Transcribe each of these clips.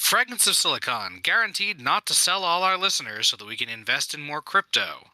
Fragments of Silicon, guaranteed not to sell all our listeners so that we can invest in more crypto.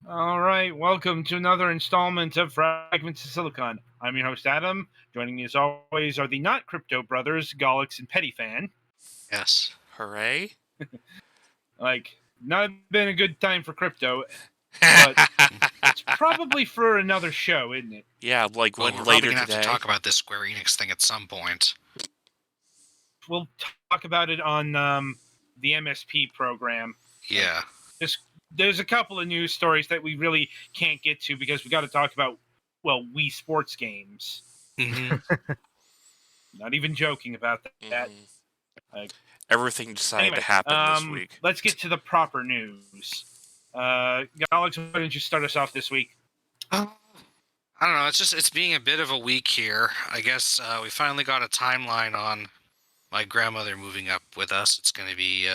All right, welcome to another installment of Fragments of Silicon. I'm your host, Adam. Joining me as always are the not crypto brothers, Gollix and Pettyfan. Yes. Hooray. Not been a good time for crypto, but it's probably for another show, isn't it? Yeah, Well, one we're later probably gonna today. have to talk about this Square Enix thing at some point. We'll talk about it on the MSP program. Yeah. There's a couple of news stories that we really can't get to because we got to talk about, Wii Sports games. Mm-hmm. Not even joking about that. Everything decided to happen this week. Let's get to the proper news. Alex, why don't you start us off this week? I don't know. It's being a bit of a week here. I guess we finally got a timeline on my grandmother moving up with us. It's going to be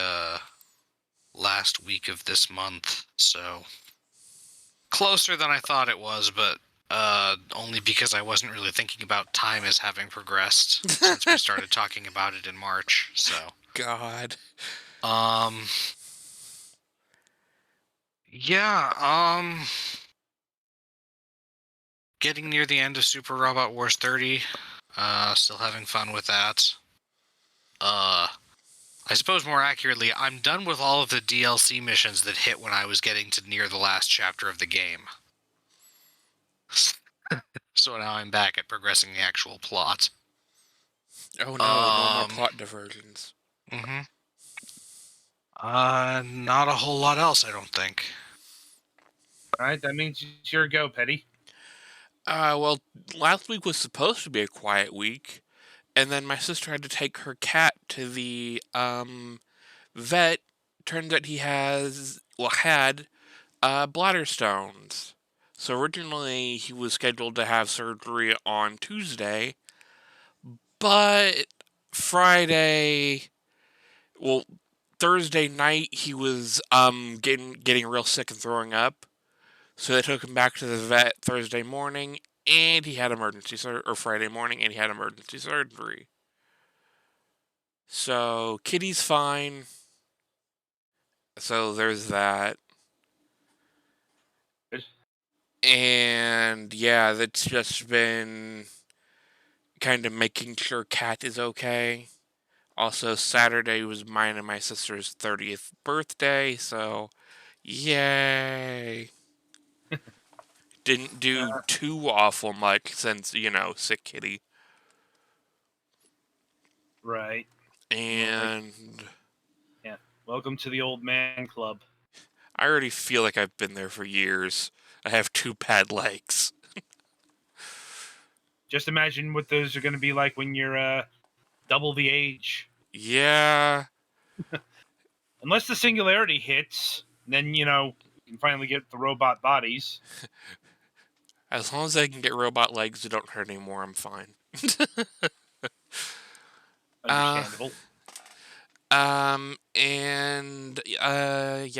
last week of this month, so closer than I thought it was, but only because I wasn't really thinking about time as having progressed since we started talking about it in March. So God. Yeah, getting near the end of Super Robot Wars 30. Still having fun with that. I suppose more accurately, I'm done with all of the DLC missions that hit when I was getting to near the last chapter of the game. So now I'm back at progressing the actual plot. Oh no, no more plot diversions. Mm-hmm. Not a whole lot else, I don't think. Alright, that means it's your go, Petty. Well, last week was supposed to be a quiet week, and then my sister had to take her cat to the, vet. Turns out he had bladder stones. So originally he was scheduled to have surgery on Tuesday, but Thursday night he was getting real sick and throwing up. So they took him back to the vet Thursday morning, and he had Friday morning, and he had emergency surgery. So Kitty's fine. So there's that. And yeah, that's just been kind of making sure Kat is okay. Also, Saturday was mine and my sister's 30th birthday, so yay. Didn't do too awful much since, sick kitty. Right. And yeah, welcome to the old man club. I already feel like I've been there for years. I have 2 bad legs. Just imagine what those are going to be like when you're double the age. Yeah. Unless the singularity hits, then, you can finally get the robot bodies. As long as I can get robot legs that don't hurt anymore, I'm fine. Understandable.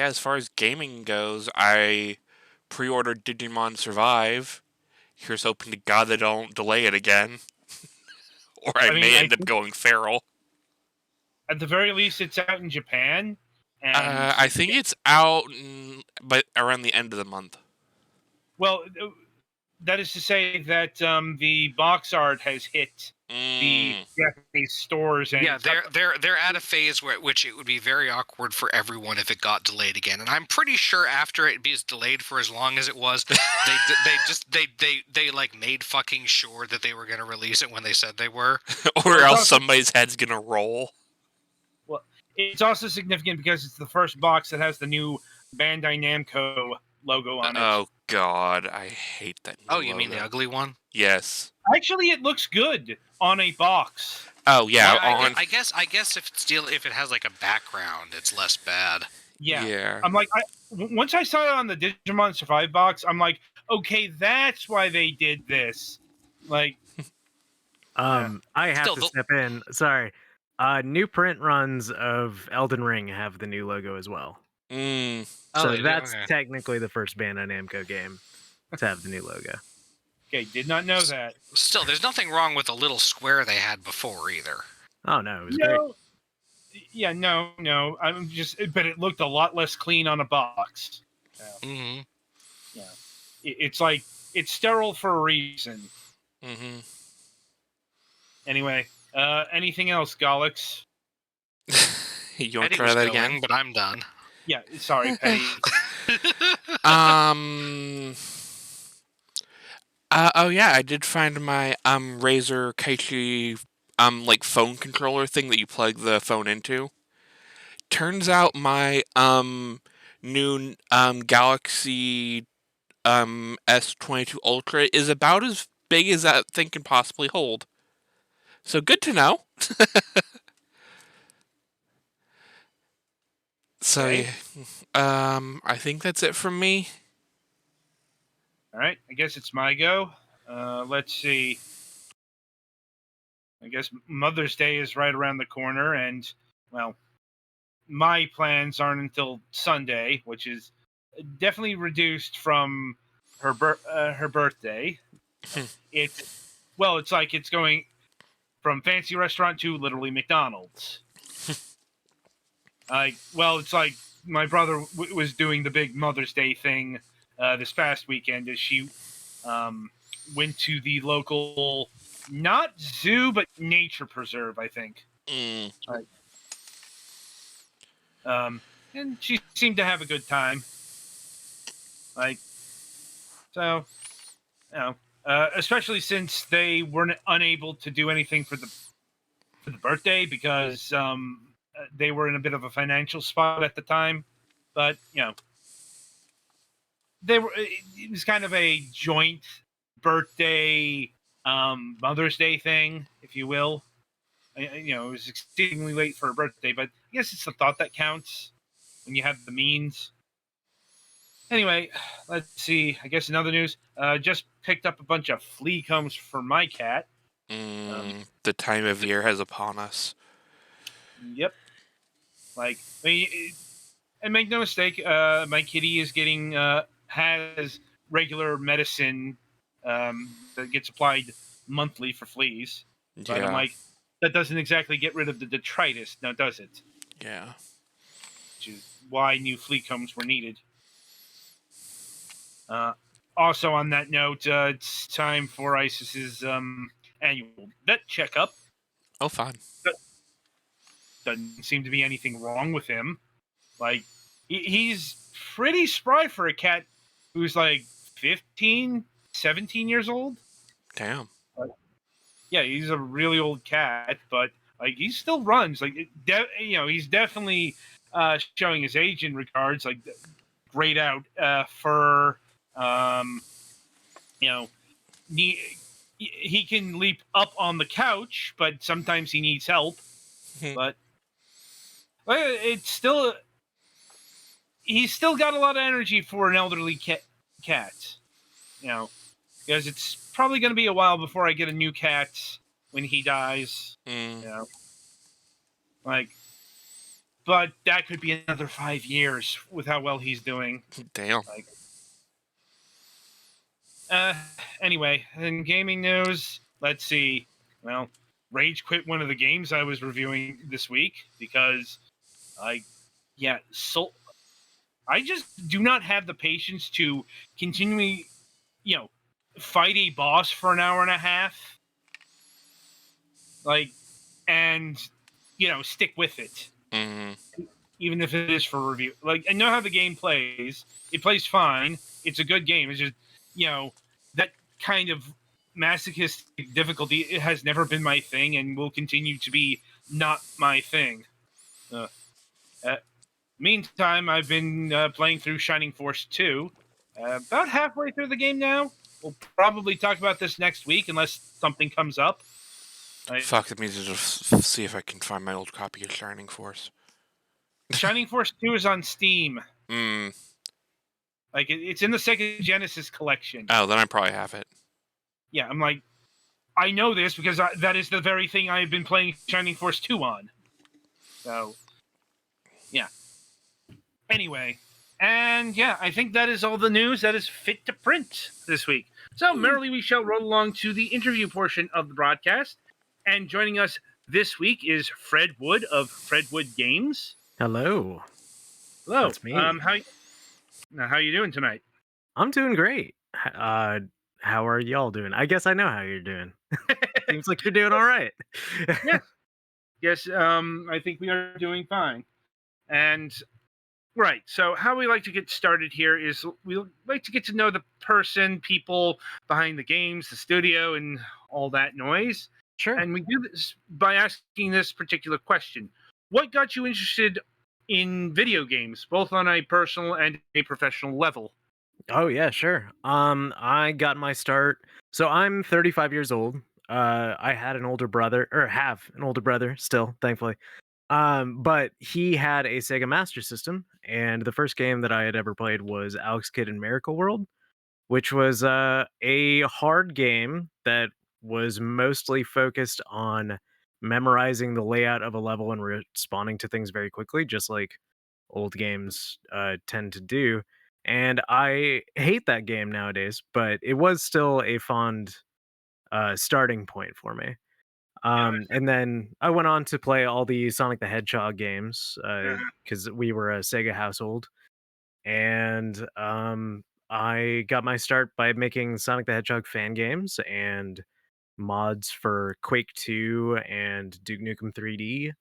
As far as gaming goes, I pre-ordered Digimon Survive. Here's hoping to God they don't delay it again. Or I may end up going feral. At the very least, it's out in Japan. And I think it's out but around the end of the month. Well, that is to say that the box art has hit the Japanese stores. And yeah, they're at a phase which it would be very awkward for everyone if it got delayed again. And I'm pretty sure after it was delayed for as long as it was, they made fucking sure that they were going to release it when they said they were, or else somebody's head's going to roll. Well, it's also significant because it's the first box that has the new Bandai Namco logo on it. Oh God, I hate that. Oh, you mean the ugly one? Yes. Actually, it looks good on a box. Oh yeah. Yeah, I guess if it has like a background, it's less bad. Yeah. Yeah. I'm like, once I saw it on the Digimon Survive box, I'm like, okay, that's why they did this. Like, I have Still, to the- step in. Sorry. New print runs of Elden Ring have the new logo as well. Mm. Oh, So they do? that's Okay. technically the first Bandai Namco game to have the new logo. okay, did not know that. Still, there's nothing wrong with the little square they had before either. Oh no, it was great. No, yeah, no. I'm just, but it looked a lot less clean on a box. Mm-hmm. Yeah, it's like it's sterile for a reason. Mm-hmm. Anyway, anything else, Golix? You want Eddie to was try that going, again? but I'm done. Yeah, sorry, Petty. Oh yeah, I did find my Razer Kaichi like phone controller thing that you plug the phone into. Turns out my new Galaxy S22 Ultra is about as big as that thing can possibly hold. So good to know. So Okay. yeah, I think that's it from me. All right, I guess it's my go. Let's see. I guess Mother's Day is right around the corner, and well, my plans aren't until Sunday, which is definitely reduced from her birthday. It's like it's going from fancy restaurant to literally McDonald's. It's like my brother was doing the big Mother's Day thing this past weekend, as she went to the local, not zoo, but nature preserve, I think. Mm. And she seemed to have a good time. Especially since they weren't unable to do anything for the birthday because they were in a bit of a financial spot at the time. But they were. It was kind of a joint birthday, Mother's Day thing, if you will. It was exceedingly late for her birthday, but I guess it's the thought that counts when you have the means. Anyway, let's see. I guess in other news, just picked up a bunch of flea combs for my cat. The time of year has upon us. Yep. And make no mistake, my kitty is getting has regular medicine that gets applied monthly for fleas. But I'm Yeah. like, that doesn't exactly get rid of the detritus, now does it? Yeah. Which is why new flea combs were needed. Also, on that note, it's time for Isis's annual vet checkup. Oh, fine. Doesn't seem to be anything wrong with him. Like, he's pretty spry for a cat who's like 15, 17 years old. Damn. Yeah, he's a really old cat, but like he still runs. Like, he's definitely showing his age in regards. Like, grayed out fur. He can leap up on the couch, but sometimes he needs help. But it's still, he's still got a lot of energy for an elderly cat. Because it's probably going to be a while before I get a new cat when he dies. But that could be another 5 years with how well he's doing. Damn. Anyway, in gaming news, let's see. Well, Rage quit one of the games I was reviewing this week because I just do not have the patience to continually, fight a boss for an hour and a half. And stick with it. Mm-hmm. Even if it is for review. I know how the game plays. It plays fine. It's a good game. It's just, that kind of masochistic difficulty, it has never been my thing and will continue to be not my thing. Meantime, I've been playing through Shining Force 2. About halfway through the game now. we'll probably talk about this next week unless something comes up. Fuck, that means to just see if I can find my old copy of Shining Force. Shining Force 2 is on Steam. Hmm. Like it's in the Sega Genesis collection. Oh, then I probably have it. Yeah, I'm like, I know this because that is the very thing I've been playing Shining Force 2 on. So, yeah. Anyway, and yeah, I think that is all the news that is fit to print this week. So, merrily we shall roll along to the interview portion of the broadcast. And joining us this week is Fred Wood of Fred Wood Games. Hello. Hello. That's me. How you doing tonight? I'm doing great. How are y'all doing? I guess I know how you're doing. Seems like you're doing all right. Yeah. Yes, I think we are doing fine. And right, so how we like to get started here is we like to get to know the person, people behind the games, the studio, and all that noise. Sure. And we do this by asking this particular question: what got you interested in video games, both on a personal and a professional level? Oh yeah, sure. I got my start. So I'm 35 years old. I had an older brother, or have an older brother still, thankfully. But he had a Sega Master System, and the first game that I had ever played was Alex Kidd in Miracle World, which was a hard game that was mostly focused on memorizing the layout of a level and responding to things very quickly, just like old games tend to do. And I hate that game nowadays, but it was still a fond starting point for me. And then I went on to play all the Sonic the Hedgehog games because we were a Sega household. And I got my start by making Sonic the Hedgehog fan games and mods for Quake 2 and Duke Nukem 3D.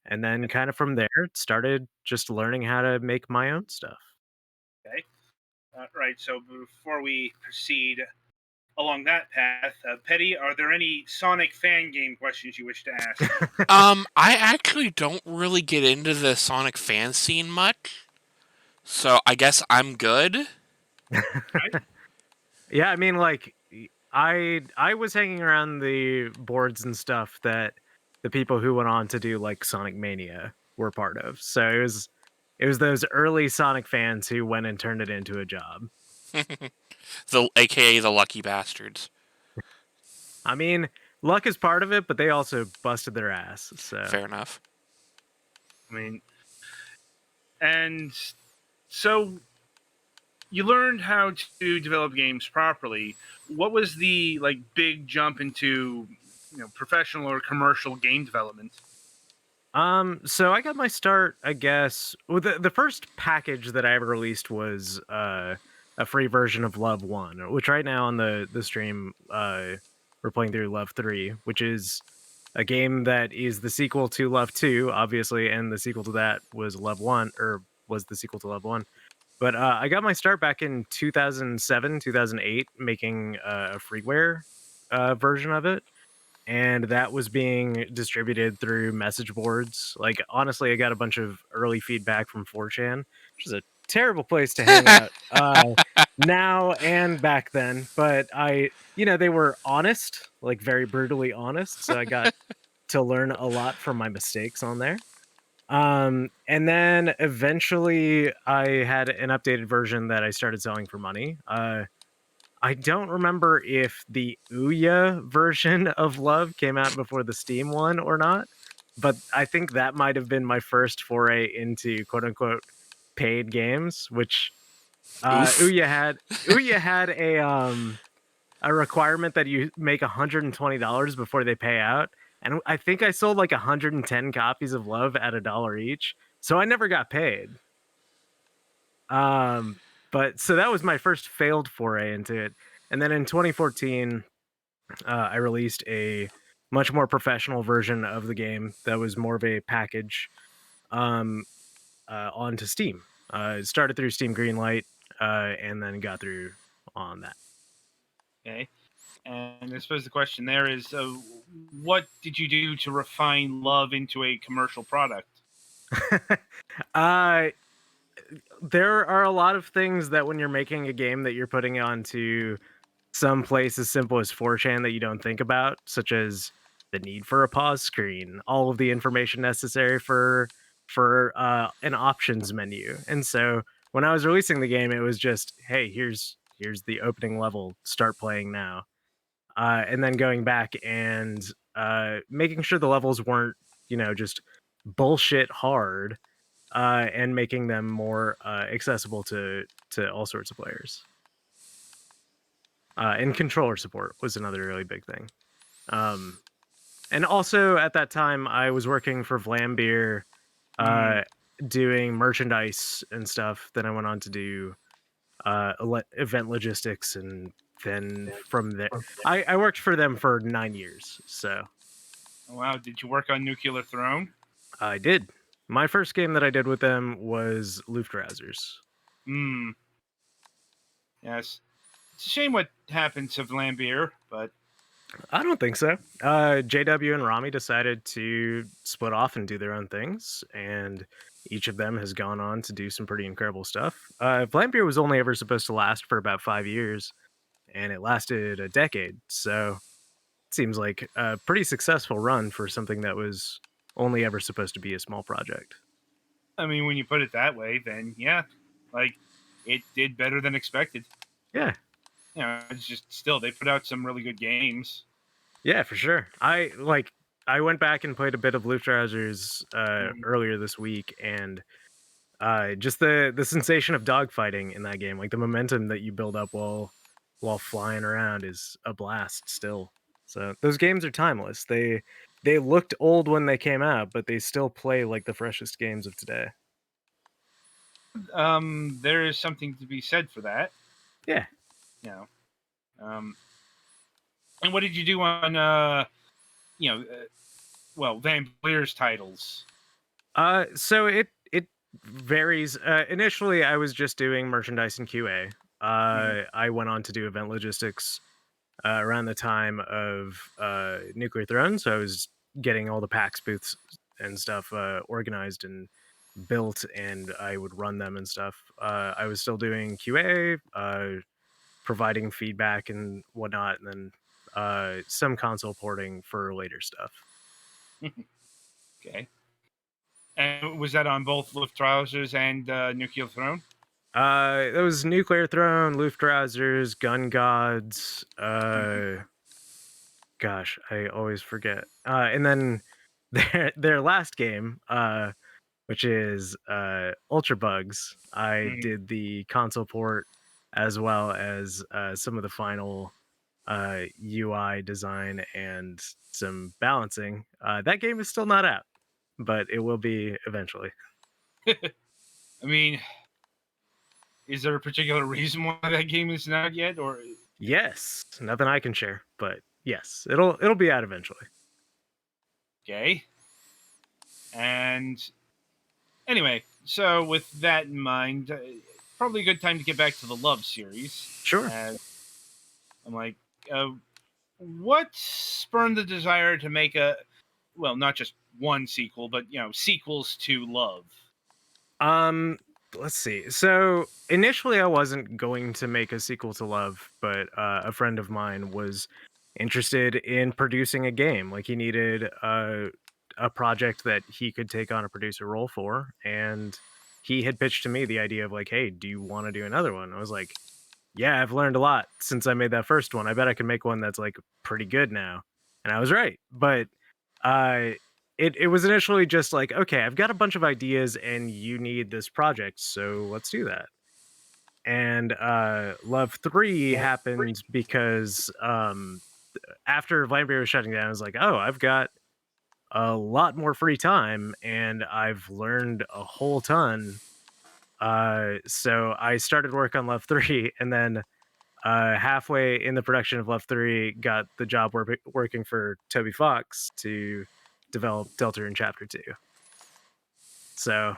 And then kind of from there, started just learning how to make my own stuff. Okay. Right. So before we proceed along that path, Petty, are there any Sonic fan game questions you wish to ask? I actually don't really get into the Sonic fan scene much, so I guess I'm good. Yeah, I mean, like, I was hanging around the boards and stuff that the people who went on to do like Sonic Mania were part of. So it was those early Sonic fans who went and turned it into a job. The AKA the lucky bastards. I mean, luck is part of it, but they also busted their ass. So Fair enough. I mean, and so you learned how to develop games properly. What was the big jump into professional or commercial game development? So I got my start, I guess. Well, the first package that I ever released was a free version of Love 1, which right now on the stream we're playing through Love 3, which is a game that is the sequel to Love 2, obviously, and the sequel to that was Love 1, or was the sequel to Love 1. But I got my start back in 2007, 2008, making a freeware version of it. And that was being distributed through message boards. Like, honestly, I got a bunch of early feedback from 4chan, which is a terrible place to hang out now and back then. But they were honest, like very brutally honest. So I got to learn a lot from my mistakes on there. And then eventually I had an updated version that I started selling for money. I don't remember if the Ouya version of Love came out before the Steam one or not, but I think that might have been my first foray into quote unquote paid games, which Ouya had a requirement that you make $120 before they pay out. And I think I sold like 110 copies of Love at $1 each. So I never got paid. But so that was my first failed foray into it. And then in 2014, I released a much more professional version of the game that was more of a package onto Steam. It started through Steam Greenlight and then got through on that. Okay. And I suppose the question there is, what did you do to refine Love into a commercial product? There are a lot of things that when you're making a game that you're putting onto some place as simple as 4chan that you don't think about, such as the need for a pause screen, all of the information necessary for an options menu. And so when I was releasing the game, it was just, hey, here's the opening level, start playing now. And then going back and making sure the levels weren't, just bullshit hard, and making them more accessible to all sorts of players. And controller support was another really big thing. And also at that time, I was working for Vlambeer, doing merchandise and stuff. Then I went on to do event logistics, and then from there, I worked for them for 9 years. So Oh, wow, did you work on Nuclear Throne? I did. My first game that I did with them was Luftrausers. Yes. It's a shame what happened to Vlambeer, but I don't think so. JW and Rami decided to split off and do their own things, and each of them has gone on to do some pretty incredible stuff. Vlambeer was only ever supposed to last for about 5 years, and it lasted a decade, so it seems like a pretty successful run for something that was only ever supposed to be a small project. I mean, when you put it that way, then yeah, like it did better than expected. Yeah. It's just still they put out some really good games. Yeah, for sure. I went back and played a bit of Luftrausers earlier this week, and just the sensation of dogfighting in that game, like the momentum that you build up while flying around, is a blast still. So those games are timeless. They looked old when they came out, but they still play like the freshest games of today. There is something to be said for that. Yeah. And what did you do on Van Bleer's titles? So it varies. Initially, I was just doing merchandise and QA. I went on to do event logistics around the time of Nuclear Throne, so I was getting all the PAX booths and stuff organized and built, and I would run them and stuff. I was still doing QA, providing feedback and whatnot, and then some console porting for later stuff. Okay. And was that on both Luftrausers and Nuclear Throne? It was Nuclear Throne, Luftrausers, Gun Gods. Gosh, I always forget. And then their last game, which is Ultra Bugs, I did the console port as well as some of the final UI design and some balancing. That game is still not out, but it will be eventually. I mean, is there a particular reason why that game is not out yet, or? Yes, nothing I can share, but yes, it'll be out eventually. Okay. And anyway, so with that in mind, probably a good time to get back to the Love series. Sure. I'm like, what spurned the desire to make not just one sequel, but sequels to Love? Let's see. So initially, I wasn't going to make a sequel to Love, but a friend of mine was interested in producing a game. Like, he needed a project that he could take on a producer role for, and he had pitched to me the idea of like, hey, do you want to do another one? I was like, yeah, I've learned a lot since I made that first one. I bet I can make one that's like pretty good now. And I was right. But it was initially just like, okay, I've got a bunch of ideas and you need this project, so let's do that. And Love 3 happened because after Vlambeer was shutting down, I was like, oh, I've got a lot more free time and I've learned a whole ton. So I started work on Love 3, and then halfway in the production of Love 3, got the job working for Toby Fox to develop Deltarune Chapter 2. So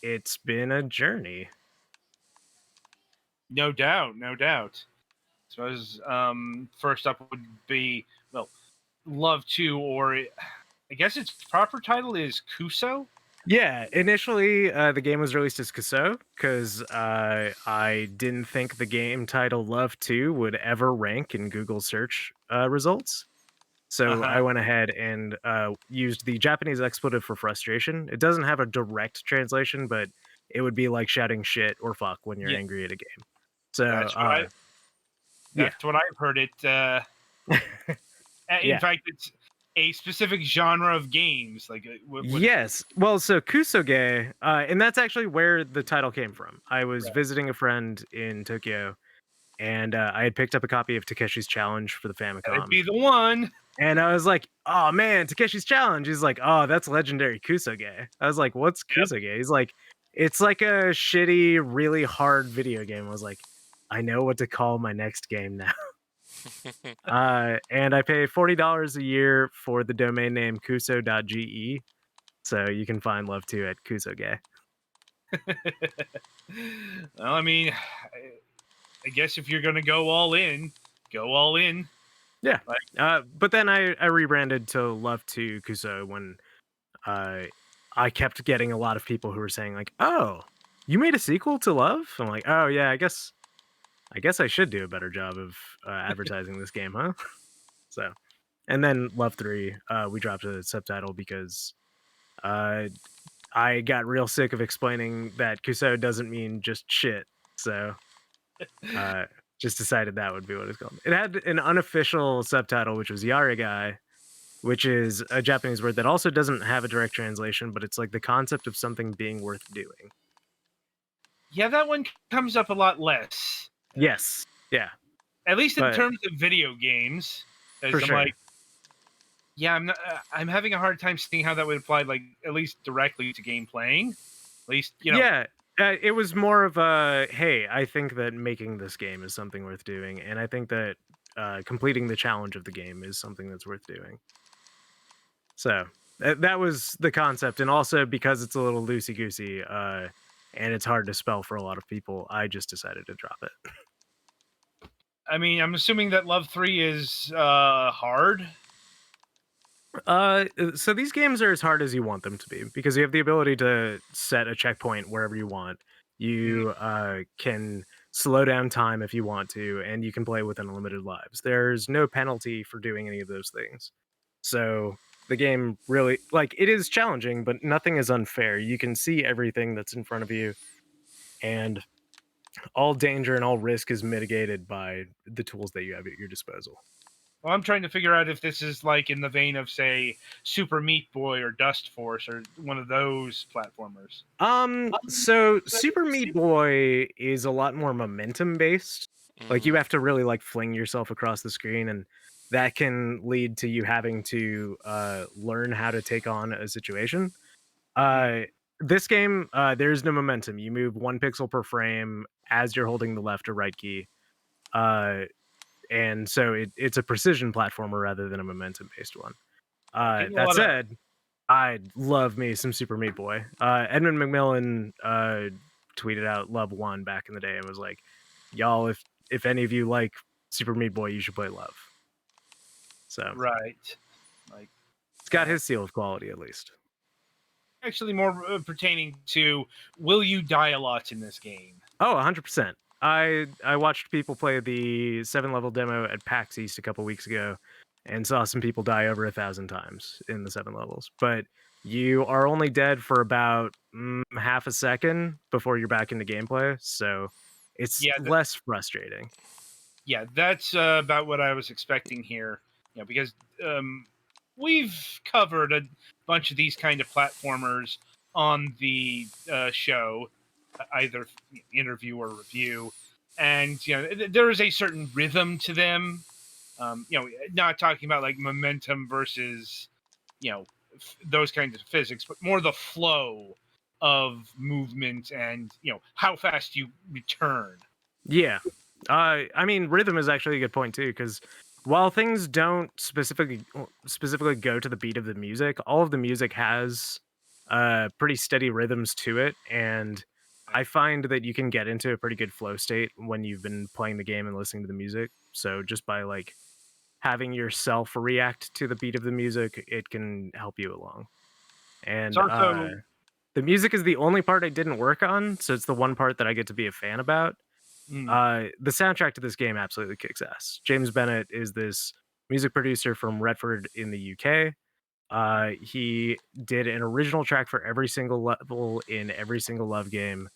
it's been a journey. No doubt, no doubt. So as first up would be Love 2, or I guess its proper title is Kuso. Yeah, initially the game was released as Kuso because I didn't think the game title Love 2 would ever rank in Google search results. So I went ahead and used the Japanese expletive for frustration. It doesn't have a direct translation, but it would be like shouting shit or fuck when you're Yeah. angry at a game. So That's what I. yeah. That's what I've heard. It. In Yeah. fact, it's a specific genre of games. Like what is it? Yes. Well, so Kusoge, and that's actually where the title came from. I was Right. visiting a friend in Tokyo, and I had picked up a copy of Takeshi's Challenge for the That'd Famicom. be the one. And I was like, "Oh man, Takeshi's Challenge." He's like, "Oh, that's legendary Kusoge." I was like, "What's Yep. Kusoge?" He's like, "It's like a shitty, really hard video game." I was like, "I know what to call my next game now." And I pay $40 a year for the domain name kuso.ge, so you can find Love 2 at Kusoge. Well, I mean, I guess if you're gonna go all in, go all in. Yeah. Like, But then I rebranded to Love 2 Kuso when I kept getting a lot of people who were saying like, "Oh, you made a sequel to Love?" I'm like, "Oh yeah, I guess I should do a better job of advertising this game, huh?" So, and then Love 3, we dropped a subtitle because I got real sick of explaining that Kuso doesn't mean just shit. So, just decided that would be what it's called. It had an unofficial subtitle, which was Yarigai, which is a Japanese word that also doesn't have a direct translation, but it's like the concept of something being worth doing. yeah, that one comes up a lot less. Yes. Yeah. At least in But- terms of video games. For I'm sure. like, yeah, I'm not. I'm having a hard time seeing how that would apply, like at least directly to game playing. At least Yeah. It was more of a, hey, I think that making this game is something worth doing, and I think that completing the challenge of the game is something that's worth doing. So that was the concept, and also because it's a little loosey goosey and it's hard to spell for a lot of people, I just decided to drop it. I mean, I'm assuming that Love 3 is hard. So these games are as hard as you want them to be because you have the ability to set a checkpoint wherever you want. You can slow down time if you want to, and you can play with unlimited lives. There's no penalty for doing any of those things. So the game really, like, it is challenging, but nothing is unfair. You can see everything that's in front of you, and all danger and all risk is mitigated by the tools that you have at your disposal. Well, I'm trying to figure out if this is like in the vein of, say, Super Meat Boy or Dust Force or one of those platformers. So Super Meat Boy is a lot more momentum based. Like you have to really like fling yourself across the screen, and that can lead to you having to learn how to take on a situation. This game, there's no momentum. You move 1 pixel per frame as you're holding the left or right key. And so it's a precision platformer rather than a momentum based one. Getting a That lot of- said, I love me some Super Meat Boy. Edmund McMillan tweeted out Love 1 back in the day and was like, "Y'all, if any of you like Super Meat Boy, you should play Love." So Right. Like, it's got his seal of quality at least. actually more pertaining to, will you die a lot in this game? Oh, 100%. I watched people play the 7-level demo at PAX East a couple weeks ago and saw some people die over 1,000 times in the 7 levels. But you are only dead for about half a second before you're back into gameplay, so it's less frustrating. Yeah, that's about what I was expecting here. Because we've covered a bunch of these kind of platformers on the show, either interview or review, and there is a certain rhythm to them. Not talking about like momentum versus those kinds of physics, but more the flow of movement and how fast you return. Yeah. I mean, rhythm is actually a good point too, because while things don't specifically go to the beat of the music, all of the music has pretty steady rhythms to it, and I find that you can get into a pretty good flow state when you've been playing the game and listening to the music. So just by like having yourself react to the beat of the music, it can help you along. And It's also The music is the only part I didn't work on, so it's the one part that I get to be a fan about. The soundtrack to this game absolutely kicks ass. James Bennett is this music producer from Redford in the UK. He did an original track for every single level in every single Love game,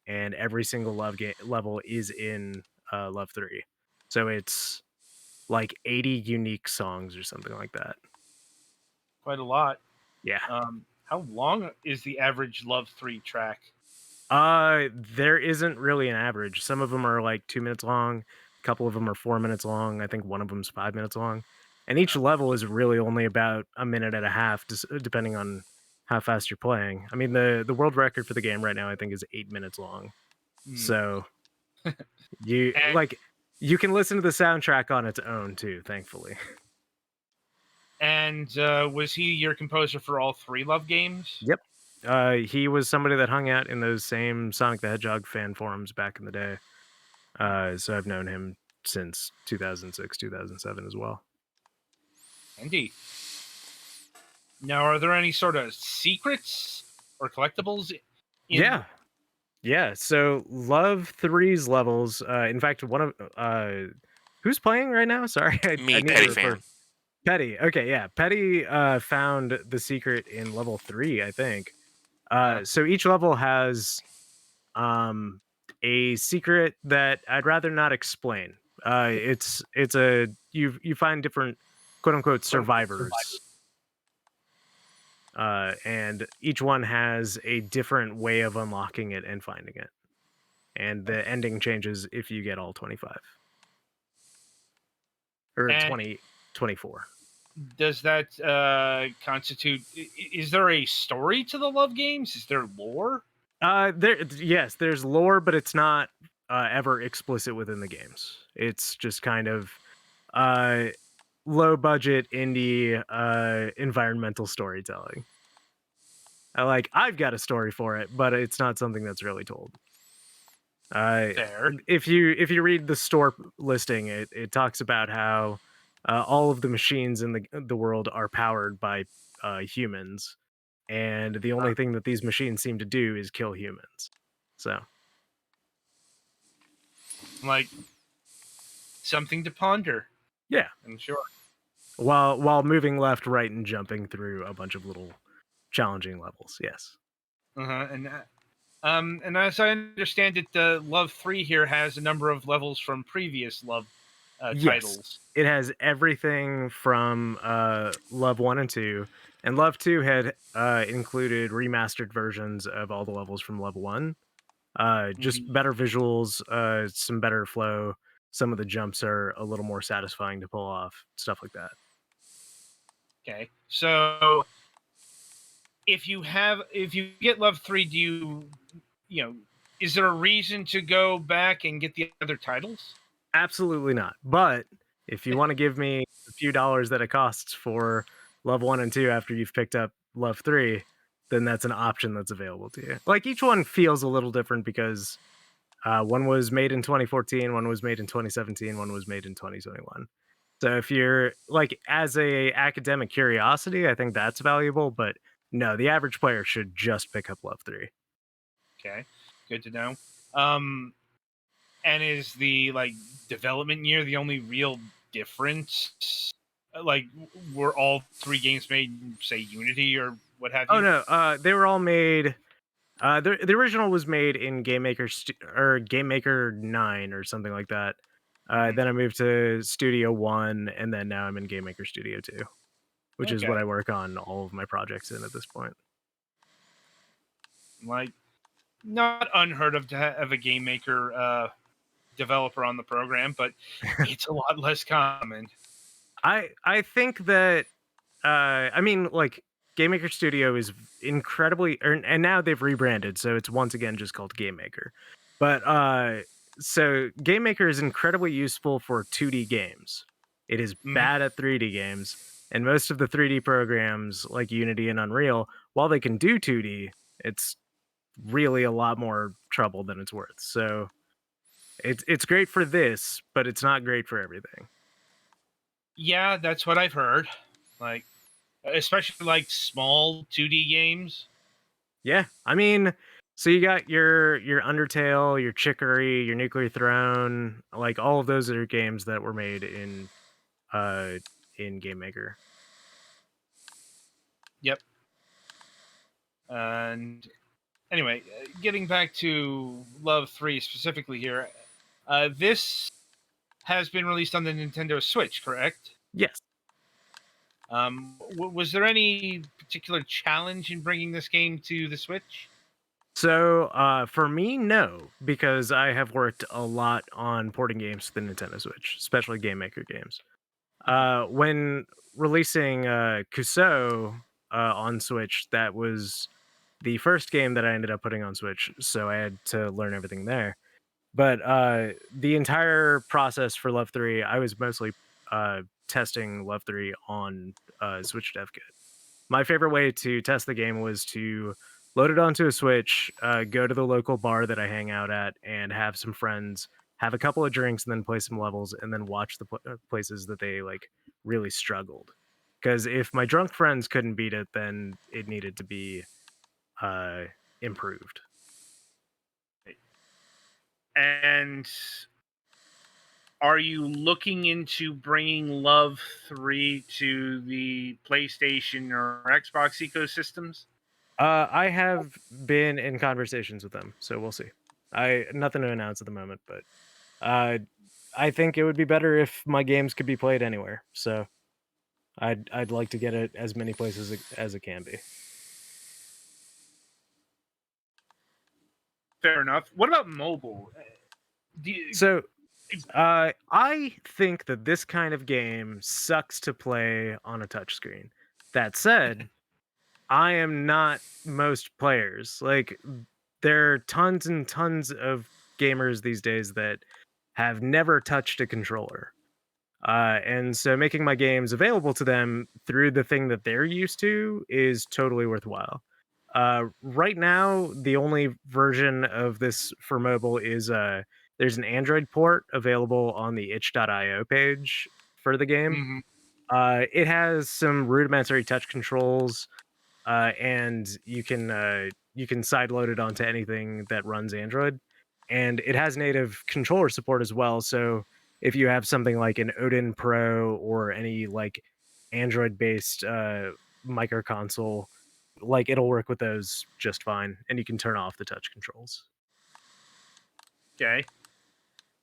and every single level is in Love 3. So it's like 80 unique songs or something like that. Quite a lot. Yeah. How long is the average Love 3 track? There isn't really an average. Some of them are like 2 minutes long. A couple of them are 4 minutes long. I think one of them's 5 minutes long. And each level is really only about a minute and a half, depending on how fast you're playing. I mean, the world record for the game right now, I think, is 8 minutes long. So you can listen to the soundtrack on its own too, thankfully. And was he your composer for all 3 Love games? Yep. He was somebody that hung out in those same Sonic the Hedgehog fan forums back in the day. So I've known him since 2006, 2007 as well. Indeed. Now, are there any sort of secrets or collectibles? Yeah. So Love 3's levels. In fact, one of who's playing right now? Sorry, Me, Petty fan. Petty. Okay, yeah. Petty found the secret in level 3, I think. So each level has a secret that I'd rather not explain. It's a you find different quote unquote survivors. And each one has a different way of unlocking it and finding it. And the ending changes if you get all 25. Or 24. Does that constitute... Is there a story to the Love games? Is there lore? Yes, there's lore, but it's not ever explicit within the games. It's just kind of low budget indie environmental storytelling. I've got a story for it, but it's not something that's really told. Fair. If you read the store listing, it talks about how all of the machines in the world are powered by humans, and the only thing that these machines seem to do is kill humans. So, something to ponder. Yeah, I'm sure. While moving left, right, and jumping through a bunch of little challenging levels. Yes. And as I understand it, the Love 3 here has a number of levels from previous Love titles. It has everything from Love 1 and 2. And Love 2 had included remastered versions of all the levels from Love 1. Just better visuals, some better flow. Some of the jumps are a little more satisfying to pull off, stuff like that. Okay. So if you get Love 3, is there a reason to go back and get the other titles? Absolutely not. But if you want to give me a few dollars that it costs for Love 1 and 2 after you've picked up Love 3, then that's an option that's available to you. Each one feels a little different because one was made in 2014, one was made in 2017, one was made in 2021. So if you're as a academic curiosity, I think that's valuable, but no, the average player should just pick up Love 3. Okay, good to know. And is the development year the only real difference? Were all 3 games made in, say, Unity or what have you? Oh no, they were all made. The original was made in Game Maker or Game Maker 9 or something like that. Then I moved to Studio 1, and then now I'm in Game Maker Studio 2, which is what I work on all of my projects in at this point. Not unheard of to have a Game Maker developer on the program, but it's a lot less common. I think that Game Maker Studio is incredibly, and now they've rebranded, so it's once again just called Game Maker. But so Game Maker is incredibly useful for 2D games. It is bad at 3D games, and most of the 3D programs like Unity and Unreal, while they can do 2D, it's really a lot more trouble than it's worth. So it's great for this, but it's not great for everything. Yeah, that's what I've heard. Especially small 2D games. Yeah, I mean, so you got your Undertale, your Chicory, your Nuclear Throne, like all of those are games that were made uh in Game Maker. Yep. And anyway, getting back to Love 3 specifically here, this has been released on the Nintendo Switch, correct? Yes. Was there any particular challenge in bringing this game to the Switch? So for me, no, because I have worked a lot on porting games to the Nintendo Switch, especially Game Maker games. When releasing Kuso on Switch, that was the first game that I ended up putting on Switch, so I had to learn everything there. But the entire process for Love 3, I was mostly testing Love 3 on Switch Dev Kit. My favorite way to test the game was to load it onto a Switch, go to the local bar that I hang out at, and have some friends have a couple of drinks, and then play some levels, and then watch the places that they like really struggled. Because if my drunk friends couldn't beat it, then it needed to be improved. And are you looking into bringing Love 3 to the PlayStation or Xbox ecosystems? I have been in conversations with them, so we'll see. Nothing to announce at the moment, but I think it would be better if my games could be played anywhere. So I'd like to get it as many places as it can be. Fair enough. What about mobile? So I think that this kind of game sucks to play on a touchscreen. That said, I am not most players. Like, there are tons and tons of gamers these days that have never touched a controller. And so making my games available to them through the thing that they're used to is totally worthwhile. Right now, the only version of this for mobile is there's an Android port available on the itch.io page for the game. Mhm. It has some rudimentary touch controls, and you can sideload it onto anything that runs Android, and it has native controller support as well. So if you have something like an Odin Pro or any like Android based micro console, like it'll work with those just fine, and you can turn off the touch controls. Okay.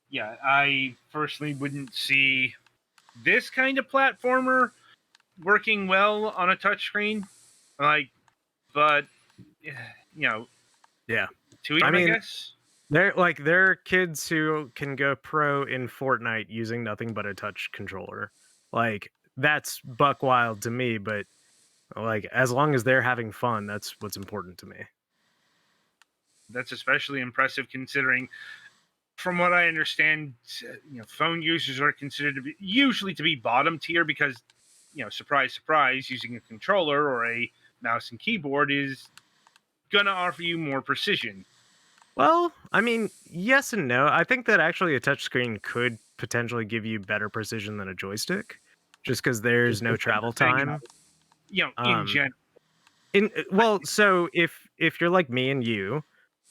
Yeah, I personally wouldn't see this kind of platformer working well on a touchscreen. Like, but you know, Yeah, to each I own, I mean, guess. there are kids who can go pro in Fortnite using nothing but a touch controller. Like, that's buck wild to me, but like, as long as they're having fun, that's what's important to me. That's especially impressive considering, from what I understand, phone users are considered to be usually to be bottom tier because, surprise, surprise, using a controller or a mouse and keyboard is gonna offer you more precision. Well, I mean, yes and no. I think that actually a touchscreen could potentially give you better precision than a joystick, just because there's no travel time. In Um, general, so if you're like me and you,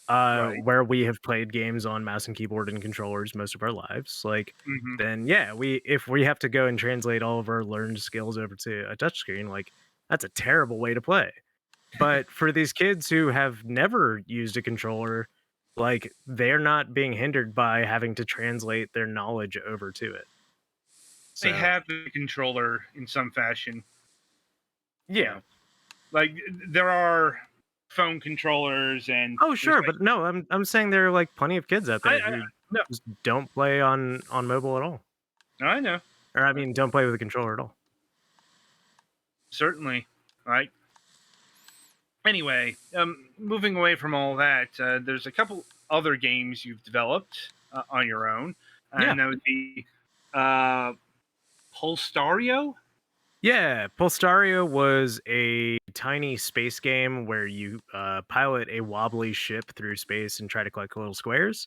right? where we have played games on mouse and keyboard and controllers most of our lives, like, Hmm. then yeah, if we have to go and translate all of our learned skills over to a touchscreen, like, that's a terrible way to play. But for these kids who have never used a controller, like, they're not being hindered by having to translate their knowledge over to it. They So have the controller in some fashion. yeah. Like there are phone controllers and Oh there's sure, like but no, I'm saying there are like plenty of kids out there I who no, just don't play on mobile at all. I know, Or I mean, don't play with a controller at all. certainly, right. Anyway, moving away from all that, there's a couple other games you've developed on your own, Yeah. and that would be uh, Polstario. Yeah, Polstario was a tiny space game where you pilot a wobbly ship through space and try to collect little squares.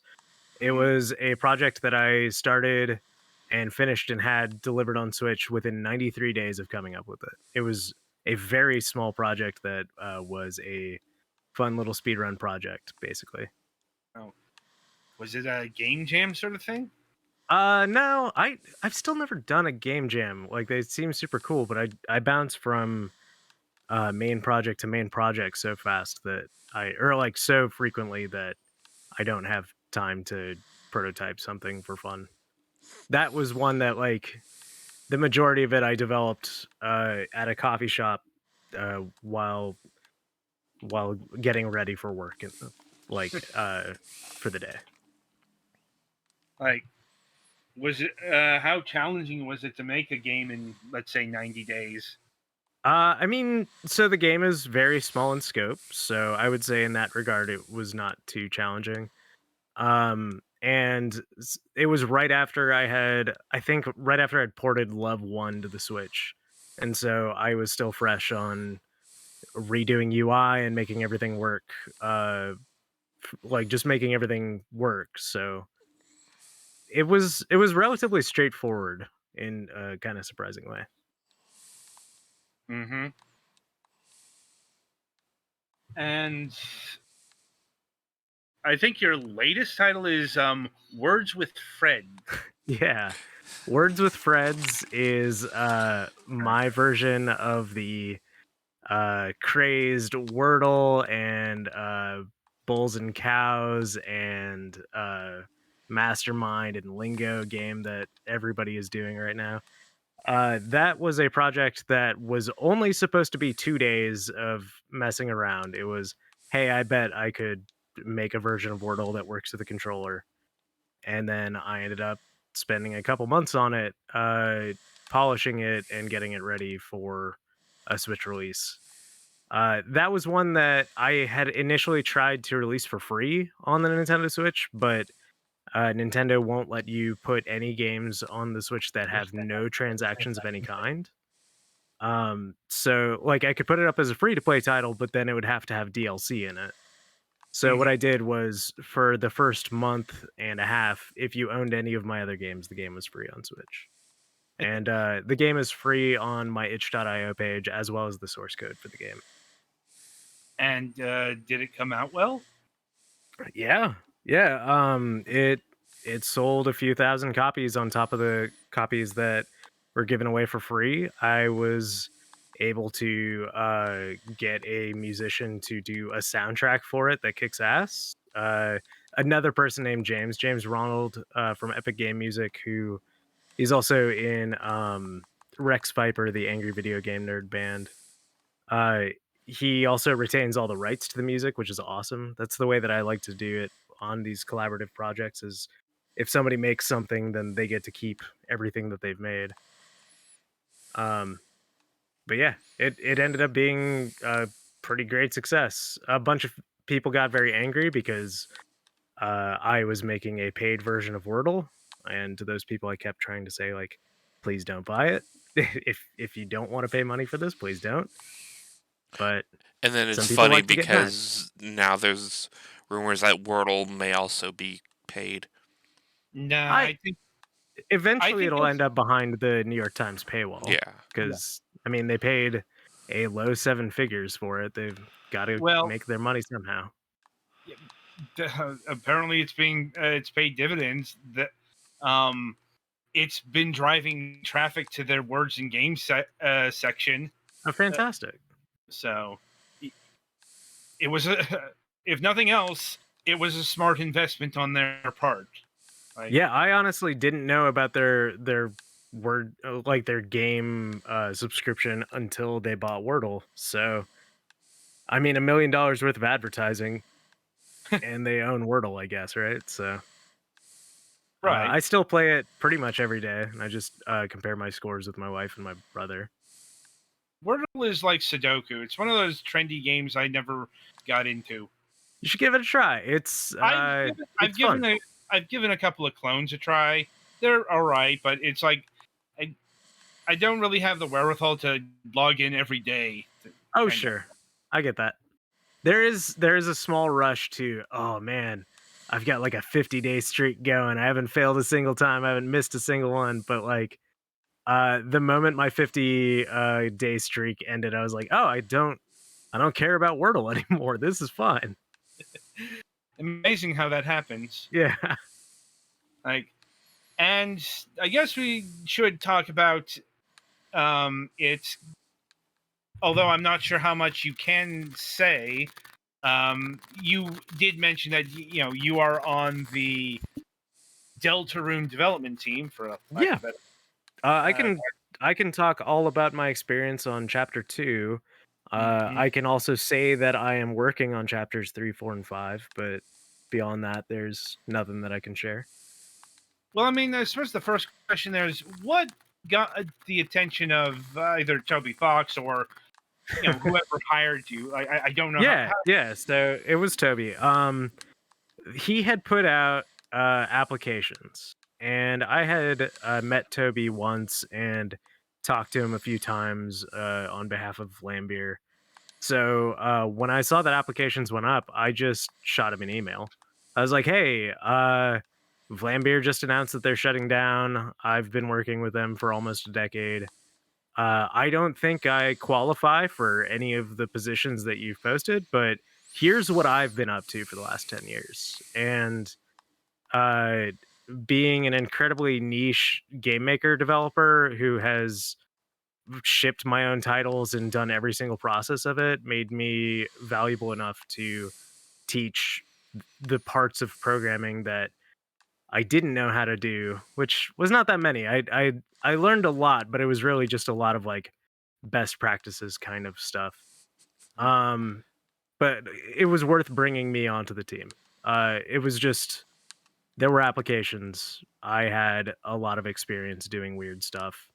It Mhm. was a project that I started and finished and had delivered on Switch within 93 days of coming up with it. It was a very small project that was a fun little speedrun project, basically. Was it a game jam sort of thing? No, I've still never done a game jam. Like they seem super cool, but I bounce from main project to main project so fast that like so frequently that I don't have time to prototype something for fun. That was one that like the majority of it I developed at a coffee shop while getting ready for work and like for the day. Like, was it how challenging was it to make a game in, let's say, 90 days? I mean, so the game is very small in scope, so I would say in that regard it was not too challenging. And it was right after I think right after I'd ported Love 1 to the Switch. And so I was still fresh on redoing UI and making everything work, like just making everything work. So it was relatively straightforward in a kind of surprising way. Mm-hmm. And I think your latest title is Words with Fred. Yeah. Words with Freds is my version of the crazed Wordle and Bulls and Cows and Mastermind and Lingo game that everybody is doing right now. That was a project that was only supposed to be 2 days of messing around. It was, hey, I bet I could make a version of Wordle that works with a controller. And then I ended up spending a couple months on it, polishing it and getting it ready for a Switch release. That was one that I had initially tried to release for free on the Nintendo Switch, but Nintendo won't let you put any games on the Switch that have no transactions of any kind. So like I could put it up as a free to play title, but then it would have to have DLC in it. So what I did was for the first month and a half, if you owned any of my other games, the game was free on Switch. And the game is free on my itch.io page as well as the source code for the game. And did it come out well? Yeah. It sold a few thousand copies on top of the copies that were given away for free. I was able to get a musician to do a soundtrack for it that kicks ass. Another person named James Ronald from Epic Game Music, who he's also in Rex Viper, the Angry Video Game Nerd band. He also retains all the rights to the music, which is awesome. That's the way that I like to do it on these collaborative projects is if somebody makes something, then they get to keep everything that they've made. But yeah, it ended up being a pretty great success. A bunch of people got very angry because I was making a paid version of Wordle, and to those people I kept trying to say, like, please don't buy it. If you don't want to pay money for this, please don't. But And then it's some people funny like to get mad. because now there's rumors that Wordle may also be paid. Nah, I think Eventually, it'll it's- end up behind the New York Times paywall. Yeah. Because, I mean, they paid a low 7 figures for it. They've got to Well- make their money somehow. apparently it's paid dividends. That it's been driving traffic to their words and games section. Oh, fantastic. So it was if nothing else, it was a smart investment on their part. Like, Yeah, I honestly didn't know about their word like their game subscription until they bought Wordle. So, I mean, $1 million worth of advertising, and they own Wordle, I guess, right? So, right. I still play it pretty much every day, and I just compare my scores with my wife and my brother. Wordle is like Sudoku. It's one of those trendy games I never got into. You should give it a try. It's I've given a couple of clones a try. They're all right, but it's like I don't really have the wherewithal to log in every day. Oh, sure. I get that. There is a small rush to, oh man, I've got like a 50-day streak going. I haven't failed a single time. I haven't missed a single one. But like the moment my 50 day streak ended, I was like, oh, I don't I don't care about Wordle anymore. This is fine. Amazing how that happens. Yeah. Like, and I guess we should talk about it's. Although I'm not sure how much you can say, you did mention that you are on the Deltarune development team, for a lack Yeah. of better. I can talk all about my experience on chapter 2. Mhm. I can also say that I am working on chapters 3, 4, and 5, but beyond that, there's nothing that I can share. Well, I mean, I suppose the first question there is what got the attention of either Toby Fox or whoever hired you. I don't know. Yeah. So it was Toby. He had put out applications, and I had met Toby once and talked to him a few times on behalf of Lambier. So when I saw that applications went up, I just shot him an email. I was like, "Hey, Vlambeer just announced that they're shutting down. I've been working with them for almost a decade. I don't think I qualify for any of the positions that you've posted, but here's what I've been up to for the last 10 years." And uh, being an incredibly niche game maker developer who has shipped my own titles and done every single process of it made me valuable enough to teach the parts of programming that I didn't know how to do, which was not that many. I learned a lot, but it was really just a lot of like best practices kind of stuff. But it was worth bringing me onto the team. It was just there were applications. I had a lot of experience doing weird stuff,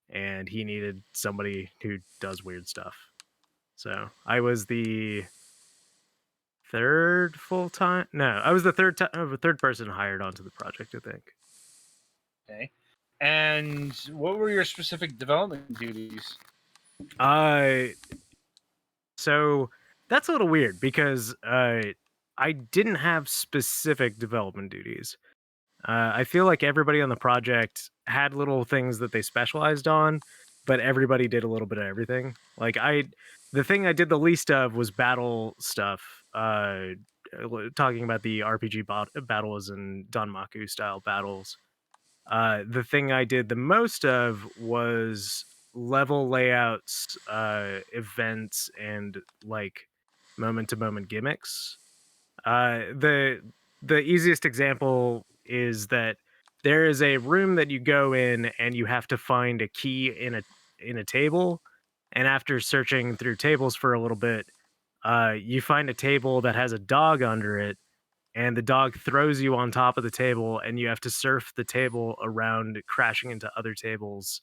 and he needed somebody who does weird stuff. So I was the third full time. No, I was the third person hired onto the project, I think. Okay. And what were your specific development duties? So that's a little weird because I didn't have specific development duties. I feel like everybody on the project had little things that they specialized on, but everybody did a little bit of everything. Like the thing I did the least of was battle stuff. Talking about the RPG battles and Danmaku style battles. The thing I did the most of was level layouts, events, and like moment to moment gimmicks. The easiest example is that there is a room that you go in and you have to find a key in a table, and after searching through tables for a little bit, you find a table that has a dog under it, and the dog throws you on top of the table, and you have to surf the table around, crashing into other tables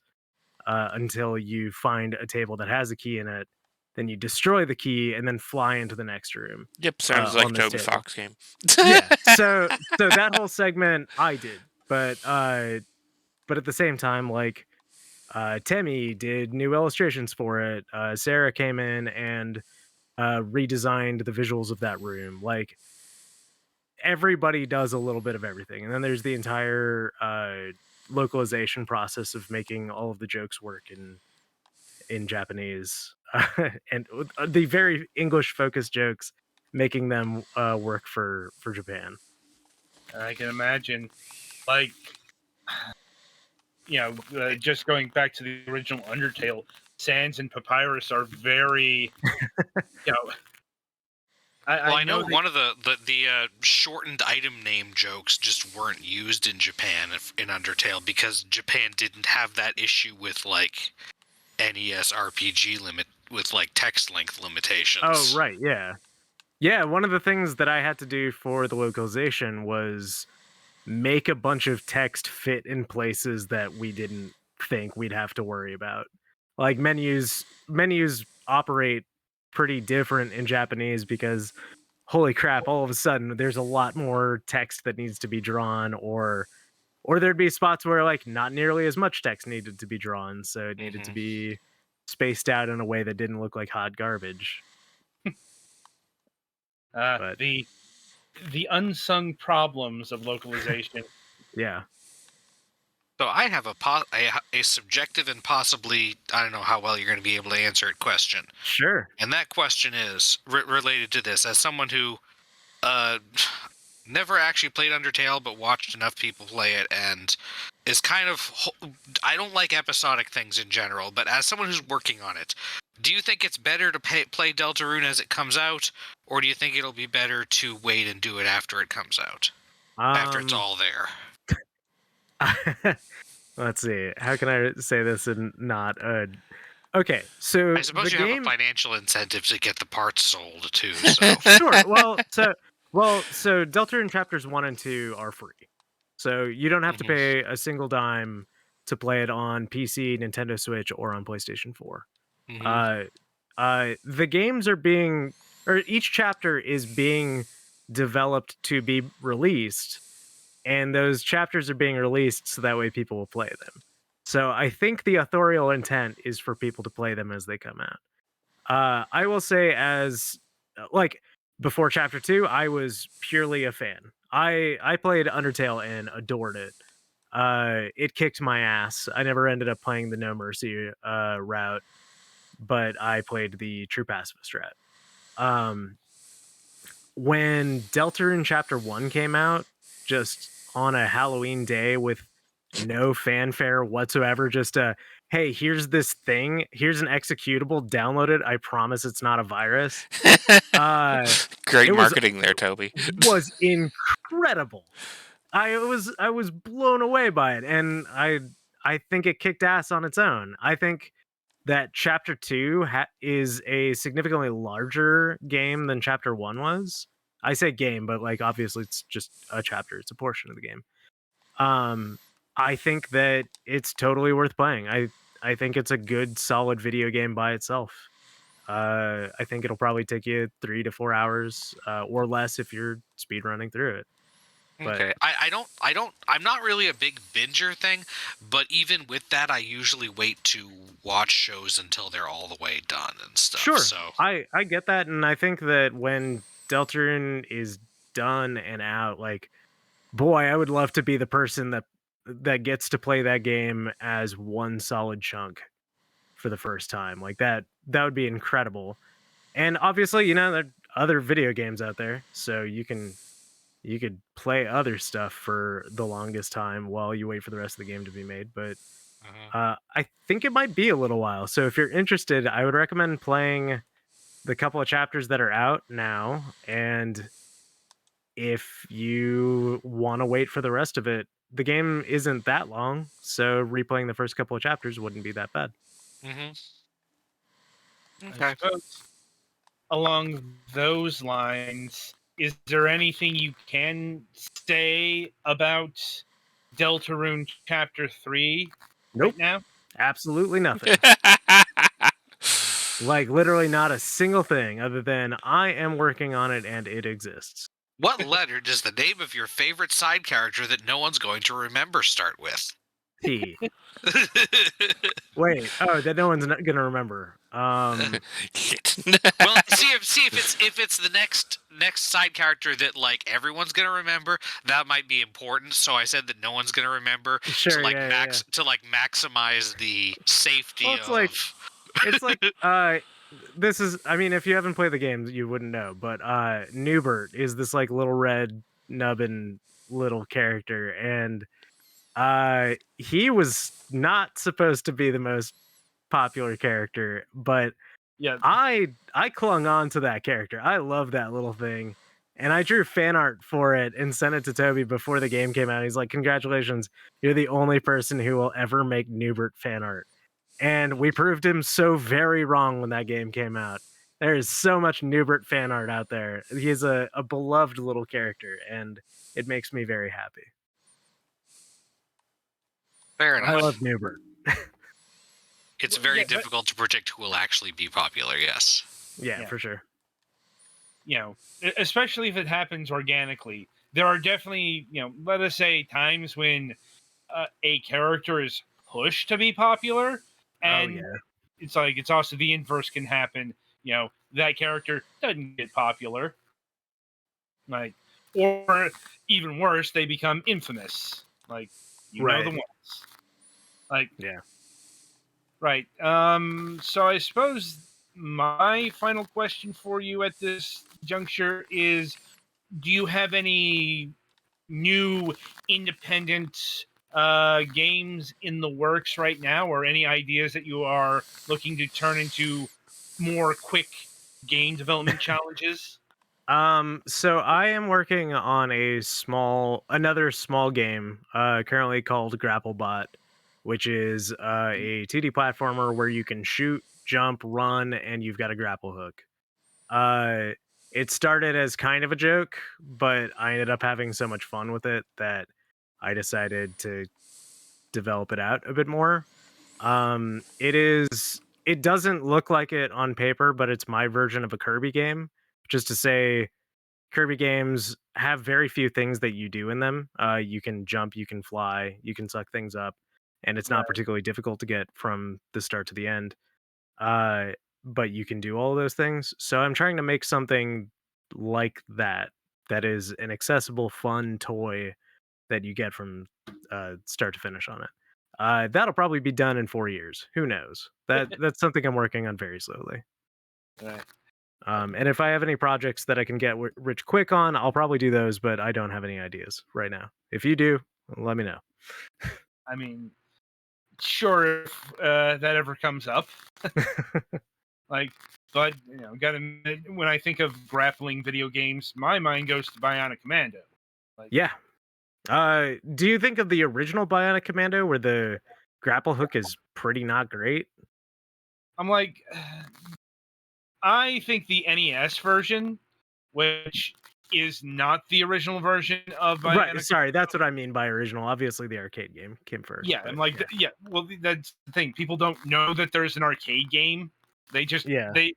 until you find a table that has a key in it. Then you destroy the key and then fly into the next room. Yep, sounds like On this Toby table. Fox game. Yeah. So that whole segment I did, but at the same time, like Temi did new illustrations for it. Sarah came in and redesigned the visuals of that room. Like everybody does a little bit of everything, and then there's the entire localization process of making all of the jokes work in Japanese, and the very English focused jokes, making them work for Japan. I can imagine, like, just going back to the original Undertale, Sans and Papyrus are very, I know one of the shortened item name jokes just weren't used in Japan in Undertale because Japan didn't have that issue with like NES RPG limit with like text length limitations. Oh right, yeah. One of the things that I had to do for the localization was make a bunch of text fit in places that we didn't think we'd have to worry about. Like menus operate pretty different in Japanese because holy crap, all of a sudden there's a lot more text that needs to be drawn, or there'd be spots where like not nearly as much text needed to be drawn, so it needed to be spaced out in a way that didn't look like hot garbage. But the unsung problems of localization. yeah. So I have a subjective and possibly, I don't know how well you're going to be able to answer it, question. Sure. And that question is related to this. As someone who never actually played Undertale, but watched enough people play it, and is kind of... I don't like episodic things in general, but as someone who's working on it, do you think it's better to play Deltarune as it comes out, or do you think it'll be better to wait and do it after it comes out? After it's all there? Let's see. How can I say this and not okay, so I suppose the you game have a financial incentive to get the parts sold too. So sure. So Deltarune chapters 1 and 2 are free. So you don't have to pay a single dime to play it on PC, Nintendo Switch, or on PlayStation 4. The games are being, or each chapter is being developed to be released, and those chapters are being released so that way people will play them. So I think the authorial intent is for people to play them as they come out. I will say, as like before chapter 2, I was purely a fan. I played Undertale and adored it. It kicked my ass. I never ended up playing the No Mercy route, but I played the True Pacifist route. When Deltarune Chapter 1 came out, just on a Halloween day with no fanfare whatsoever, just hey, here's this thing, here's an executable, download it, I promise it's not a virus. Great it was- marketing there, Toby. Was incredible. I was blown away by it, and I think it kicked ass on its own. I think that chapter 2 is a significantly larger game than chapter 1 was. I say game, but like obviously it's just a chapter, it's a portion of the game. I think that it's totally worth playing. I think it's a good solid video game by itself. I think it'll probably take you 3 to 4 hours or less if you're speed running through it. But okay, I'm not really a big binger thing, but even with that, I usually wait to watch shows until they're all the way done and stuff. sure, So I get that, and I think that when Deltarune is done and out, like, boy, I would love to be the person that gets to play that game as one solid chunk for the first time. Like that would be incredible. And obviously, there are other video games out there, so you could play other stuff for the longest time while you wait for the rest of the game to be made. But I think it might be a little while. So if you're interested, I would recommend playing the couple of chapters that are out now. And if you want to wait for the rest of it, the game isn't that long. So replaying the first couple of chapters wouldn't be that bad. I suppose along those lines, is there anything you can say about Deltarune Chapter 3 Nope. right now? Absolutely nothing. Like literally not a single thing other than I am working on it and it exists. what letter does the name of your favorite side character that no one's going to remember start with? T. Wait, that no one's not gonna remember. Shit. Well, see if it's the next side character that like everyone's gonna remember, that might be important. So I said that no one's gonna remember Sure, to like yeah. to like maximize the safety Well, it's of. it's like this is, I mean, if you haven't played the game, you wouldn't know, but Newbert is this like little red nubbin little character, and he was not supposed to be the most popular character, but Yeah. I clung on to that character. I love that little thing. And I drew fan art for it and sent it to Toby before the game came out. He's like, "Congratulations, you're the only person who will ever make Newbert fan art." And we proved him so very wrong when that game came out. There is so much Newbert fan art out there. He is a beloved little character, and it makes me very happy. Fair enough. I love Newbert. It's very Yeah, but- difficult to predict who will actually be popular. Yes. Yeah, Yeah. for sure. Especially if it happens organically. There are definitely, let us say times when a character is pushed to be popular, and it's like it's also the inverse can happen. That character doesn't get popular, like, or even worse, they become infamous. Like, You know the Right. ones. Like, Yeah. right. So I suppose my final question for you at this juncture is: do you have any new independent games in the works right now, or any ideas that you are looking to turn into more quick game development challenges? So I am working on another small game, currently called Grapplebot, which is a 2D platformer where you can shoot, jump, run, and you've got a grapple hook. Uh, it started as kind of a joke, but I ended up having so much fun with it that I decided to develop it out a bit more. It doesn't look like it on paper, but it's my version of a Kirby game. Just to say, Kirby games have very few things that you do in them. You can jump, you can fly, you can suck things up, and it's not particularly difficult to get from the start to the end. Uh, but you can do all of those things. So I'm trying to make something like that, that is an accessible, fun toy that you get from start to finish on it. That'll probably be done in 4 years. Who knows? That's something I'm working on very slowly. Right. And if I have any projects that I can get rich quick on, I'll probably do those. But I don't have any ideas right now. If you do, let me know. I mean, sure, if that ever comes up. Like, but gotta admit, when I think of grappling video games, my mind goes to Bionic Commando. Like, Yeah. Do you think of the original Bionic Commando where the grapple hook is pretty not great? I'm like, I think the NES version, which is not the original version of Bionic. Right. Sorry, that's what I mean by original. Obviously, the arcade game came first. Yeah, but, I'm like, yeah. Well, that's the thing. People don't know that there's an arcade game. They just they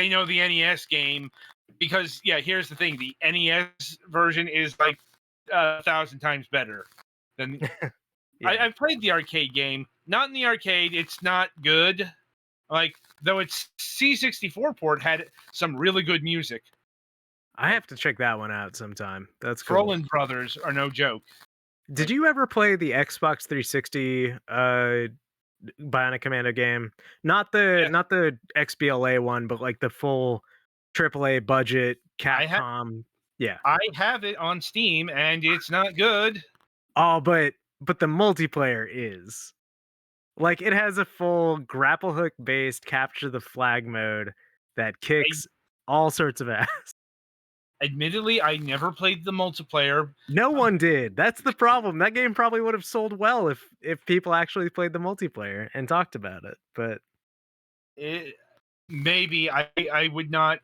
know the NES game because here's the thing: the NES version is like 1,000 times better than. I've played the arcade game. Not in the arcade. It's not good. Like, though its C64 port had some really good music. I have to check that one out sometime. That's cool. Froland Brothers are no joke. Did you ever play the Xbox 360 Bionic Commando game? Not the XBLA one, but like the full AAA budget Capcom. I have it on Steam and it's not good. Oh, but the multiplayer is. Like, it has a full grapple hook based capture the flag mode that kicks all sorts of ass. Admittedly, I never played the multiplayer. No one did. That's the problem. That game probably would have sold well if people actually played the multiplayer and talked about it. But maybe I would not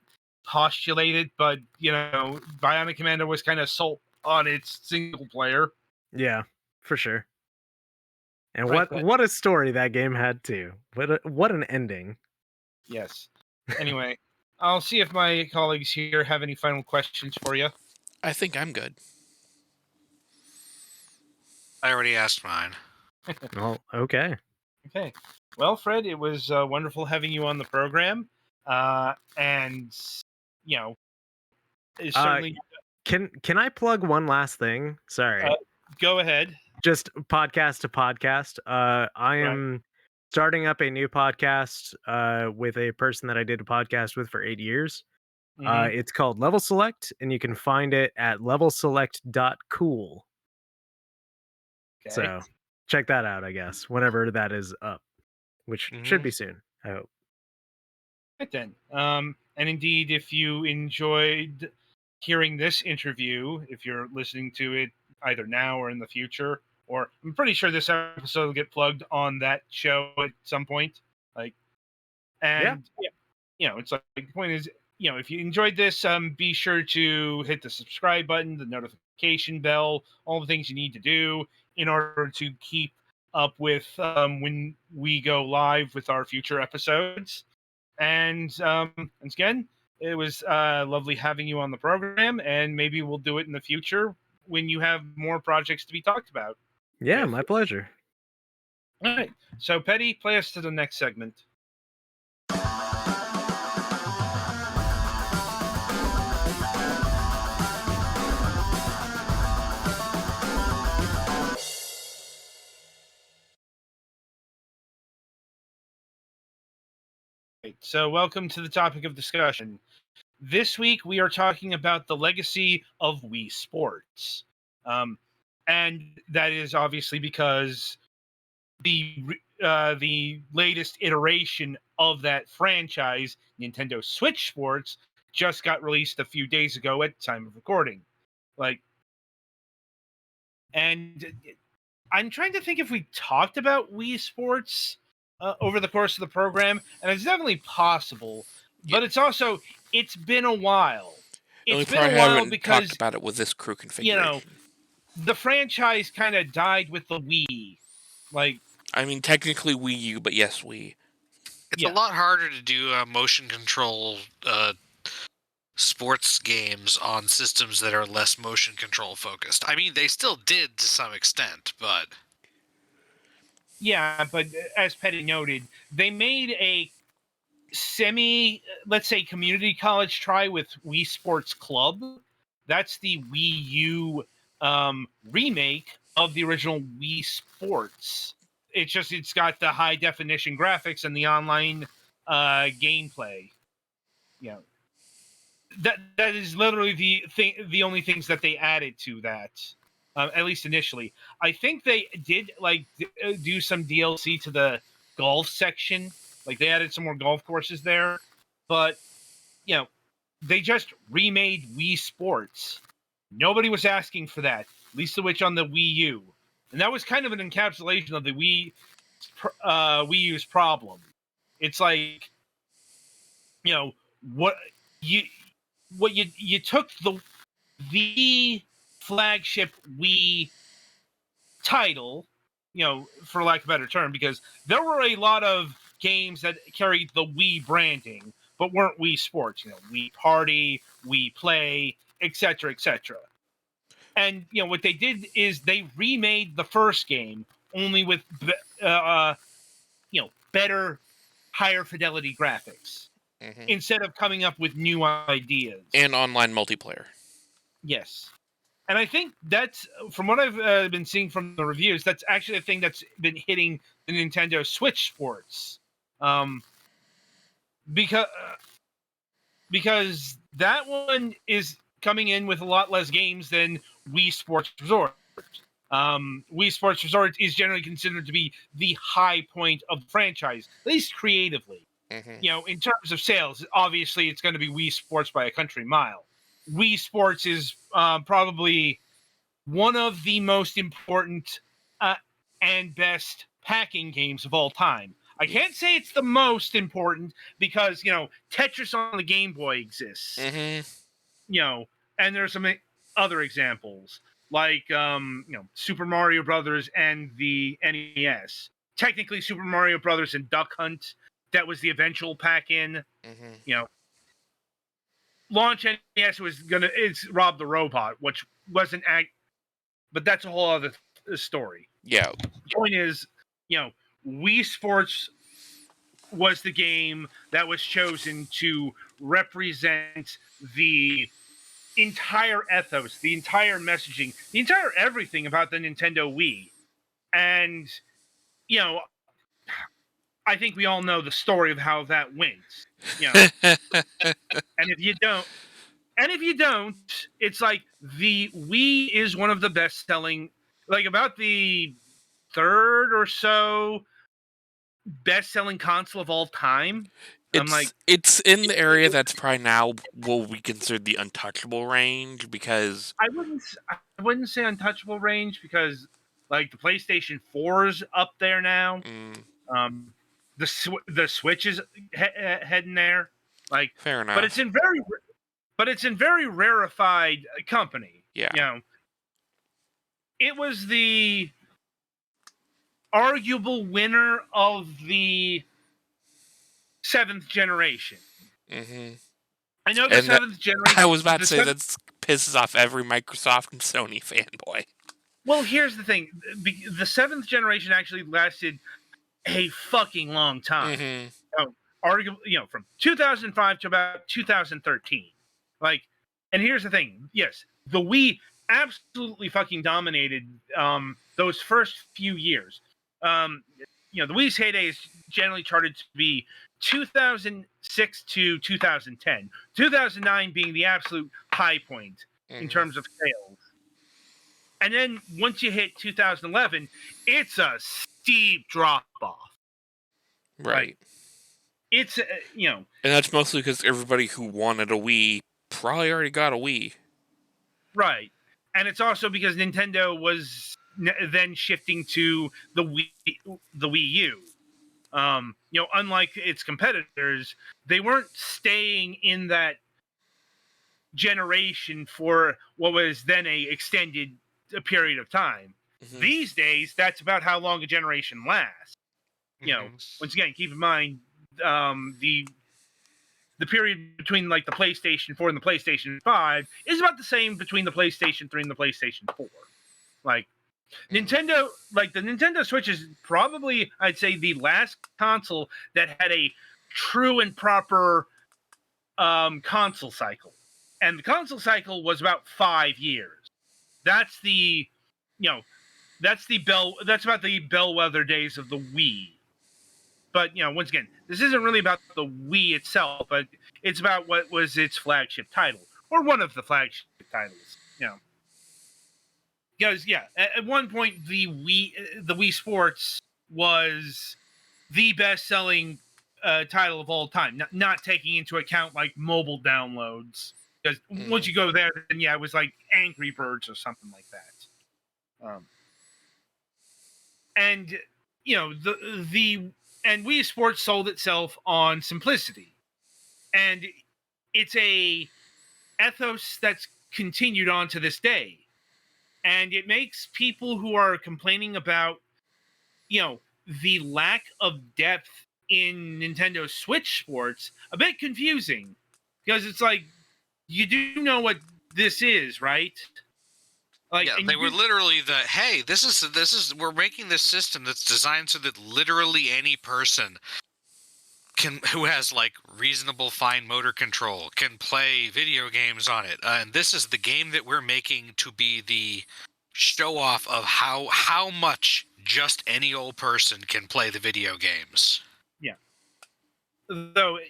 postulate it, but Bionic Commando was kind of sold on its single player. Yeah, for sure. And what a story that game had too. What an ending. Yes. Anyway, I'll see if my colleagues here have any final questions for you. I think I'm good. I already asked mine. Well, okay. Okay. Well, Fred, it was wonderful having you on the program. And it's certainly. Can I plug one last thing? Sorry. Go ahead. Just podcast to podcast. I am starting up a new podcast with a person that I did a podcast with for 8 years. Mm-hmm. It's called Level Select, and you can find it at levelselect.cool. Okay. So check that out, I guess, whenever that is up, which should be soon, I hope. Right then. And indeed, if you enjoyed hearing this interview, if you're listening to it either now or in the future, or I'm pretty sure this episode will get plugged on that show at some point. It's like the point is, if you enjoyed this, be sure to hit the subscribe button, the notification bell, all the things you need to do in order to keep up with when we go live with our future episodes. And once again, it was lovely having you on the program, and maybe we'll do it in the future when you have more projects to be talked about. Yeah, my pleasure. All right. So, Petty, play us to the next segment. So welcome to the topic of discussion. This week we are talking about the legacy of Wii Sports. And that is obviously because the latest iteration of that franchise, Nintendo Switch Sports, just got released a few days ago at time of recording. And I'm trying to think if we talked about Wii Sports over the course of the program, and it's definitely possible, but it's been a while. And we It's been a probably while haven't because, talked about it with this crew you configuration. know, the franchise kind of died with the Wii. I mean, technically Wii U, but yes, Wii. It's Yeah. a lot harder to do motion control sports games on systems that are less motion control focused. I mean, they still did to some extent, but Yeah, but as Petty noted, they made a let's say, community college try with Wii Sports Club. That's the Wii U remake of the original Wii Sports. It's got the high definition graphics and the online gameplay. You know, that is literally the only things that they added to that. At least initially, I think they did do some DLC to the golf section. Like they added some more golf courses there, but they just remade Wii Sports. Nobody was asking for that. Least of which on the Wii U, and that was kind of an encapsulation of the Wii U's problem. It's like, what you took the flagship Wii title, for lack of a better term, because there were a lot of games that carried the Wii branding but weren't Wii Sports. Wii Party, Wii Play, etc., etc. And what they did is they remade the first game only with better, higher fidelity graphics instead of coming up with new ideas and online multiplayer. Yes. And I think that's, from what I've been seeing from the reviews, that's actually a thing that's been hitting the Nintendo Switch Sports. Because that one is coming in with a lot less games than Wii Sports Resort. Wii Sports Resort is generally considered to be the high point of the franchise, at least creatively. In terms of sales, obviously it's going to be Wii Sports by a country mile. Wii Sports is probably one of the most important and best packing games of all time. I can't say it's the most important because, Tetris on the Game Boy exists. And there's some other examples like, Super Mario Brothers and the NES. Technically, Super Mario Brothers and Duck Hunt, that was the eventual pack-in. Launch NES it's Rob the Robot, which wasn't but that's a whole other story. Yeah. The point is, Wii Sports was the game that was chosen to represent the entire ethos, the entire messaging, the entire everything about the Nintendo Wii. And, I think we all know the story of how that went. And if you don't, it's like the Wii is one of the best-selling, about the third or so best-selling console of all time. It's in the area that's probably now what we consider the untouchable range, because I wouldn't say untouchable range because the PlayStation 4's up there now. The Switch is heading there. Fair enough. But it's in very rarefied company. Yeah. It was the arguable winner of the 7th generation. I know the 7th generation. I was about to say that pisses off every Microsoft and Sony fanboy. Well, here's the thing: the 7th generation actually lasted a fucking long time. Arguably, from 2005 to about 2013. And here's the thing: yes, the Wii absolutely fucking dominated those first few years. The Wii's heyday is generally charted to be 2006 to 2010. 2009 being the absolute high point in terms of sales. And then once you hit 2011, it's a steep drop off. Right. It's And that's mostly because everybody who wanted a Wii probably already got a Wii. Right. And it's also because Nintendo was then shifting to the Wii U. Unlike its competitors, they weren't staying in that generation for what was then a extended period of time. These days, that's about how long a generation lasts. Once again, keep in mind the period between like the PlayStation 4 and the PlayStation 5 is about the same between the PlayStation 3 and the PlayStation 4. Like Nintendo, like the Nintendo Switch is probably, I'd say, the last console that had a true and proper console cycle. And the console cycle was about 5 years. That's the, that's about the bellwether days of the Wii. But once again, this isn't really about the Wii itself, but it's about what was its flagship title, or one of the flagship titles. Because at one point the Wii Sports was the best-selling title of all time, not taking into account like mobile downloads. Because once you go there, then it was like Angry Birds or something like that. And and Wii Sports sold itself on simplicity, and it's a ethos that's continued on to this day, and it makes people who are complaining about the lack of depth in Nintendo Switch Sports a bit confusing, because it's like, you do know what this is, right? Like, yeah, they were literally hey, this is we're making this system that's designed so that literally any person who has like reasonable fine motor control can play video games on it. And this is the game that we're making to be the show off of how much just any old person can play the video games. Yeah. Though,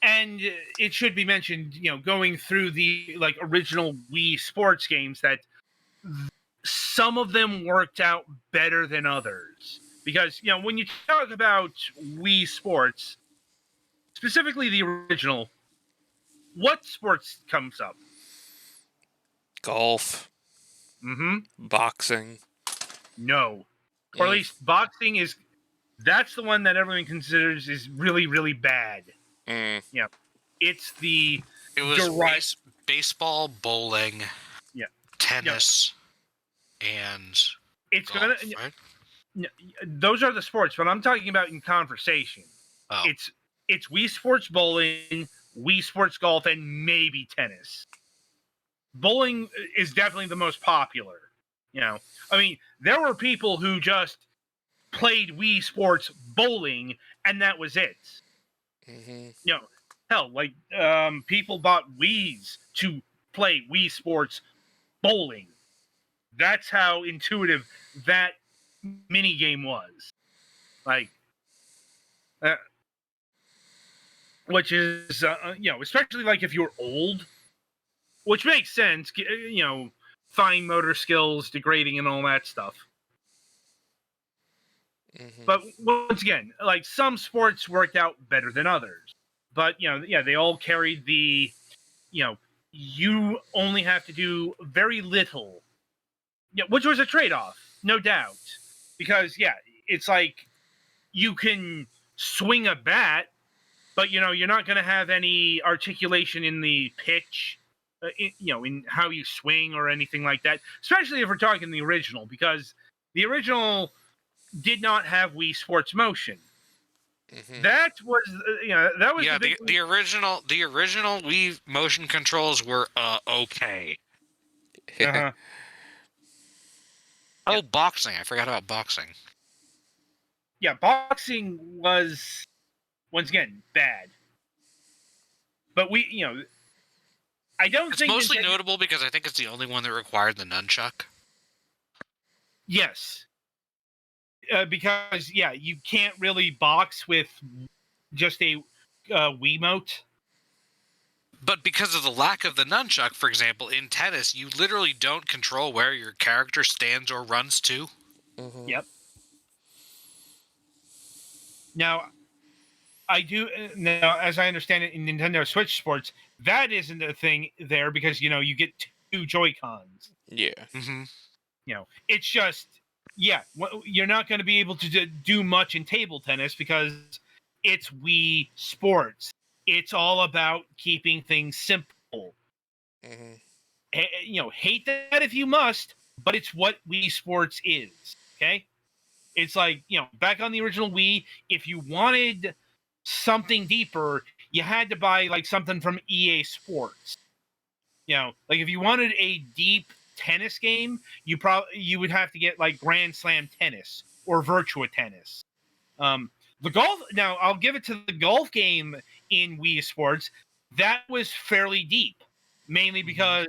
and it should be mentioned, going through the like original Wii Sports games, that some of them worked out better than others. Because, when you talk about Wii Sports, specifically the original, what sports comes up? Golf. Boxing. No. Or at least boxing that's the one that everyone considers is really, really bad. It's the... It was baseball, bowling, tennis, and it's golf, right? Those are the sports, but I'm talking about in conversation. Oh. It's Wii Sports Bowling, Wii Sports Golf, and maybe tennis. Bowling is definitely the most popular. I mean, there were people who just played Wii Sports Bowling, and that was it. Hell, like people bought Wiis to play Wii Sports Bowling. That's how intuitive that mini game was. Like, which is, especially like if you're old, which makes sense, fine motor skills degrading and all that stuff. But once again, like, some sports worked out better than others. But, they all carried the, you only have to do very little. Which was a trade-off, no doubt. Because, it's like, you can swing a bat, but, you're not going to have any articulation in the pitch, in how you swing or anything like that. Especially if we're talking the original, because the original did not have Wii Sports Motion. That was, that was the original Wii motion controls were okay. Oh, boxing! I forgot about boxing. Yeah, boxing was, once again, bad. But I don't think it's mostly notable because I think it's the only one that required the nunchuck. Yes. Because, you can't really box with just a Wiimote. But because of the lack of the nunchuck, for example, in tennis, you literally don't control where your character stands or runs to. Mm-hmm. Yep. Now, now, as I understand it, in Nintendo Switch Sports, that isn't a thing there because you get 2 Joy-Cons. Yeah. Mm-hmm. It's just you're not going to be able to do much in table tennis because it's Wii Sports. It's all about keeping things simple. Mm-hmm. Hate that if you must, but it's what Wii Sports is. Okay, it's like back on the original Wii, if you wanted something deeper, you had to buy like something from EA Sports. Like if you wanted a deep tennis game, you would have to get like Grand Slam Tennis or Virtua Tennis. The golf, now I'll give it to the golf game in Wii Sports. That was fairly deep, mainly because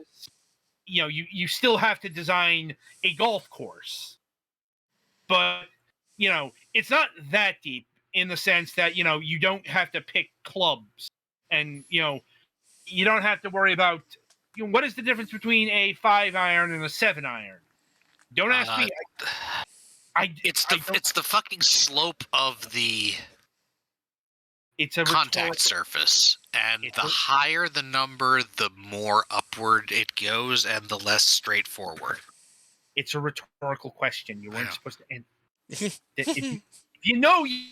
you still have to design a golf course, but it's not that deep in the sense that you don't have to pick clubs, and you don't have to worry about what is the difference between a 5-iron and a 7-iron. Don't ask me. It's the fucking slope of the It's a contact surface, and the higher the number, the more upward it goes, and the less straightforward. It's a rhetorical question. You weren't supposed to answer. If you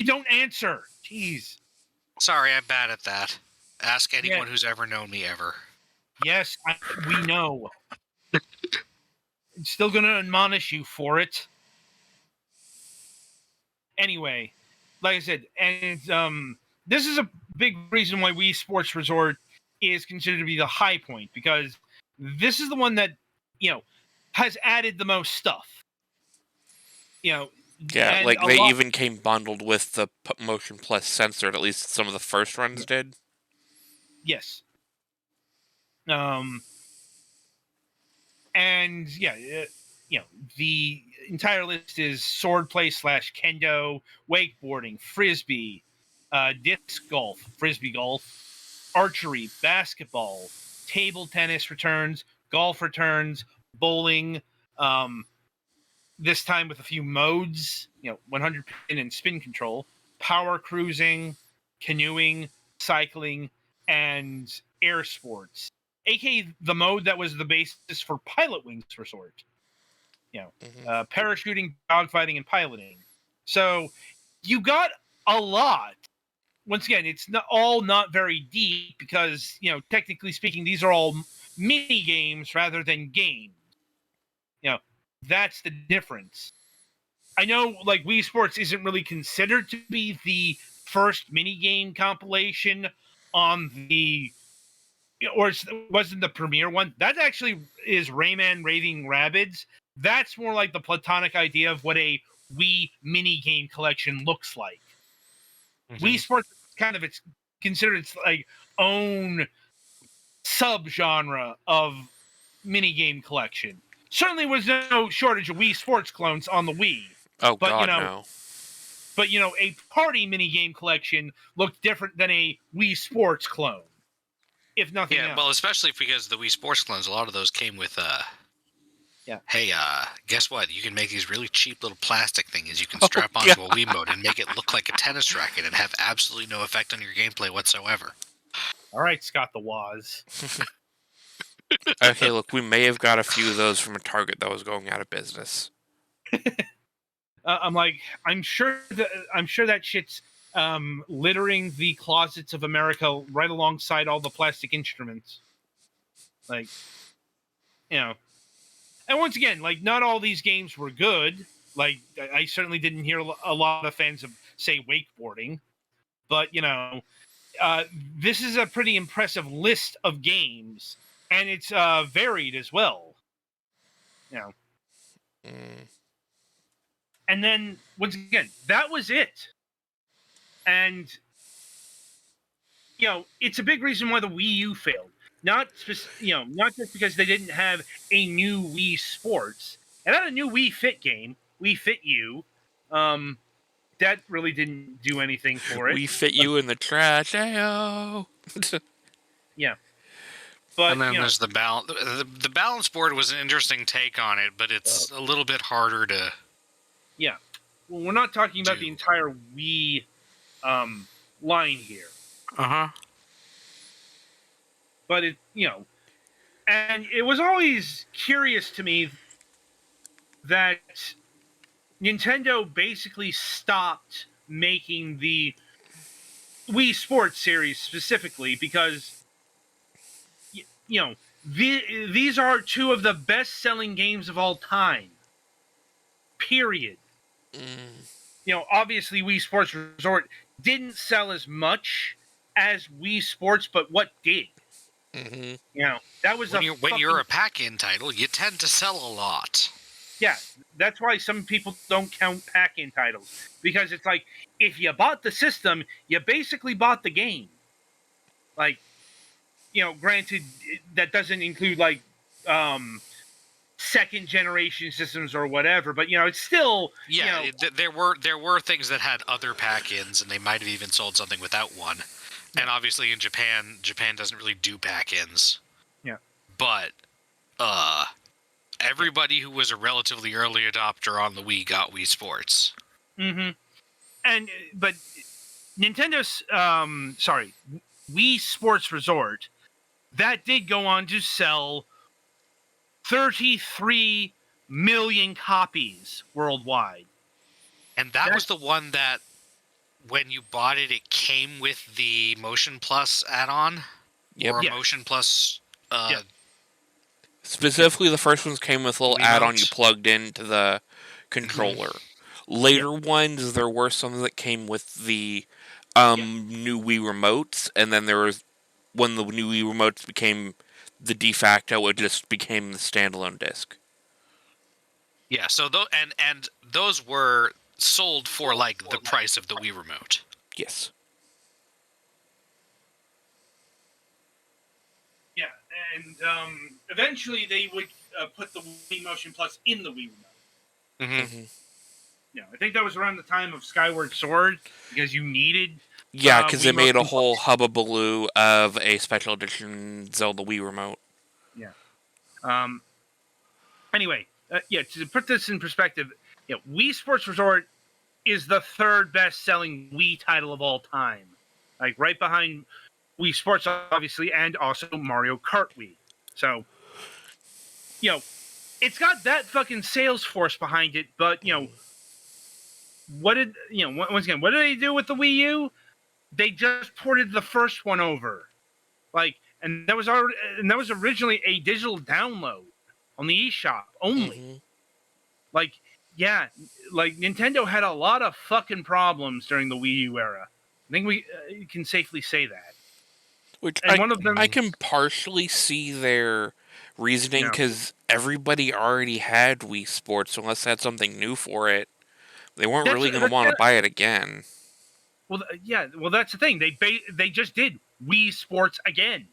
don't answer. Jeez. Sorry, I'm bad at that. Ask anyone who's ever known me ever. Yes, we know. I'm still going to admonish you for it. Anyway, like I said, and this is a big reason why Wii Sports Resort is considered to be the high point, because this is the one that has added the most stuff. Yeah, like they even came bundled with the Motion Plus sensor. At least some of the first runs did. Yes. And the entire list is swordplay / kendo, wakeboarding, frisbee, disc golf, frisbee golf, archery, basketball, table tennis returns, golf returns, bowling. This time with a few modes, 100 pin and spin control, power cruising, canoeing, cycling, and air sports. aka the mode that was the basis for Pilot Wings Resort. Parachuting, dogfighting, and piloting. So you got a lot. Once again, it's not very deep because, technically speaking, these are all mini games rather than games. That's the difference. I know, like, Wii Sports isn't really considered to be the first mini game compilation on the, or it wasn't the premiere one. That actually is Rayman Raving Rabbids. That's more like the platonic idea of what a Wii mini game collection looks like. Mm-hmm. Wii Sports kind of considered its like own subgenre of mini game collection. Certainly was no shortage of Wii Sports clones on the Wii. Oh, but, God, no. But, a party mini game collection looked different than a Wii Sports clone, if nothing else. Yeah, well, especially because the Wii Sports clones, a lot of those came with, hey, guess what? You can make these really cheap little plastic things you can strap onto a Wiimote and make it look like a tennis racket and have absolutely no effect on your gameplay whatsoever. All right, Scott the Woz. Okay, look, we may have got a few of those from a Target that was going out of business. I'm sure that shit's littering the closets of America right alongside all the plastic instruments. Like, and once again, like, not all these games were good. Like, I certainly didn't hear a lot of fans of, say, wakeboarding. But, this is a pretty impressive list of games. And it's varied as well. And then, once again, that was it. And, it's a big reason why the Wii U failed. Not just because they didn't have a new Wii Sports. It had a new Wii Fit game, Wii Fit U. that really didn't do anything for it. We fit you in the trash, ayo. Yeah. But, and then there's the balance. The balance board was an interesting take on it, but it's a little bit harder to. yeah. Well, we're not talking about the Do. entire Wii line here. Uh-huh. But it, and it was always curious to me that Nintendo basically stopped making the Wii Sports series specifically because, these are two of the best-selling games of all time. Period. Obviously Wii Sports Resort didn't sell as much as Wii Sports, but what did? That was when you're a pack-in title, you tend to sell a lot. Yeah, that's why some people don't count pack-in titles. Because it's like, if you bought the system, you basically bought the game. Like, granted, that doesn't include, like, second-generation systems or whatever, but, it's still... Yeah, there were things that had other pack-ins, and they might have even sold something without one. Yeah. And obviously in Japan doesn't really do pack-ins. Yeah. But, everybody who was a relatively early adopter on the Wii got Wii Sports. Mm-hmm. But Nintendo's, Wii Sports Resort, that did go on to sell 33 million copies worldwide. And that was the one that, when you bought it, it came with the Motion Plus add-on? Yep. Or Motion Plus... Specifically, the first ones came with a little add-on you plugged into the controller. Later ones, there were some that came with the new Wii remotes, and then there was, when the new Wii remotes became the de facto, it just became the standalone disc. Yeah, so and those were sold for like the price of the Wii remote. Yes. Yeah, and eventually they would put the Wii Motion Plus in the Wii remote. Yeah, I think that was around the time of Skyward Sword, because you needed... Yeah, because they made a whole hubbubaloo of a special edition Zelda Wii remote. Yeah. Anyway, to put this in perspective, Wii Sports Resort is the third best-selling Wii title of all time. Like, right behind Wii Sports, obviously, and also Mario Kart Wii. So, it's got that fucking sales force behind it, but, what did they do with the Wii U? They just ported the first one over. Like, and that was originally a digital download on the eShop only. Like, Nintendo had a lot of fucking problems during the Wii U era. I think we can safely say that. Which one of them, I can partially see their reasoning, because everybody already had Wii Sports, unless they had something new for it. They weren't really going to want to buy it again. Well, that's the thing. They just did Wii Sports again.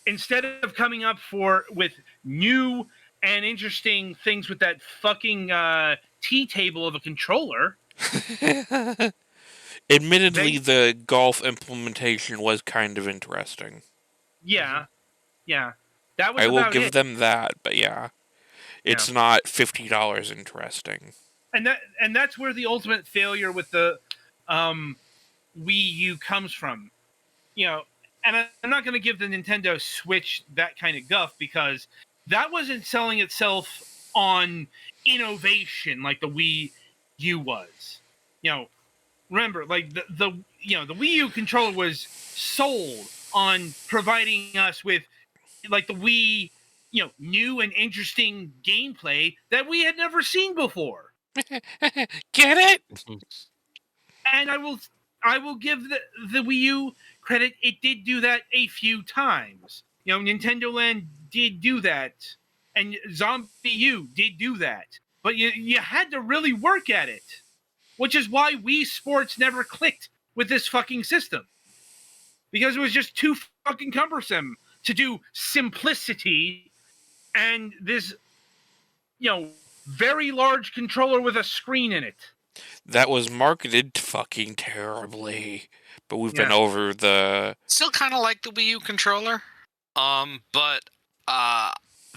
Instead of coming up with new and interesting things with that fucking tea table of a controller. Admittedly, the golf implementation was kind of interesting. Yeah. Yeah. That was I will give them that, but it's not $50 interesting. And that's where the ultimate failure with the Wii U comes from. And I'm not going to give the Nintendo Switch that kind of guff, because that wasn't selling itself on innovation like the Wii U was. Remember, like the Wii U controller was sold on providing us with, like, the Wii, new and interesting gameplay that we had never seen before. Get it? And I will give the Wii U credit. It did do that a few times. Nintendo Land did do that, and Zombie U did do that. But you had to really work at it, which is why Wii Sports never clicked with this fucking system, because it was just too fucking cumbersome to do simplicity and this, very large controller with a screen in it. That was marketed fucking terribly. But we've been Yeah. over the... Still kind of like the Wii U controller, but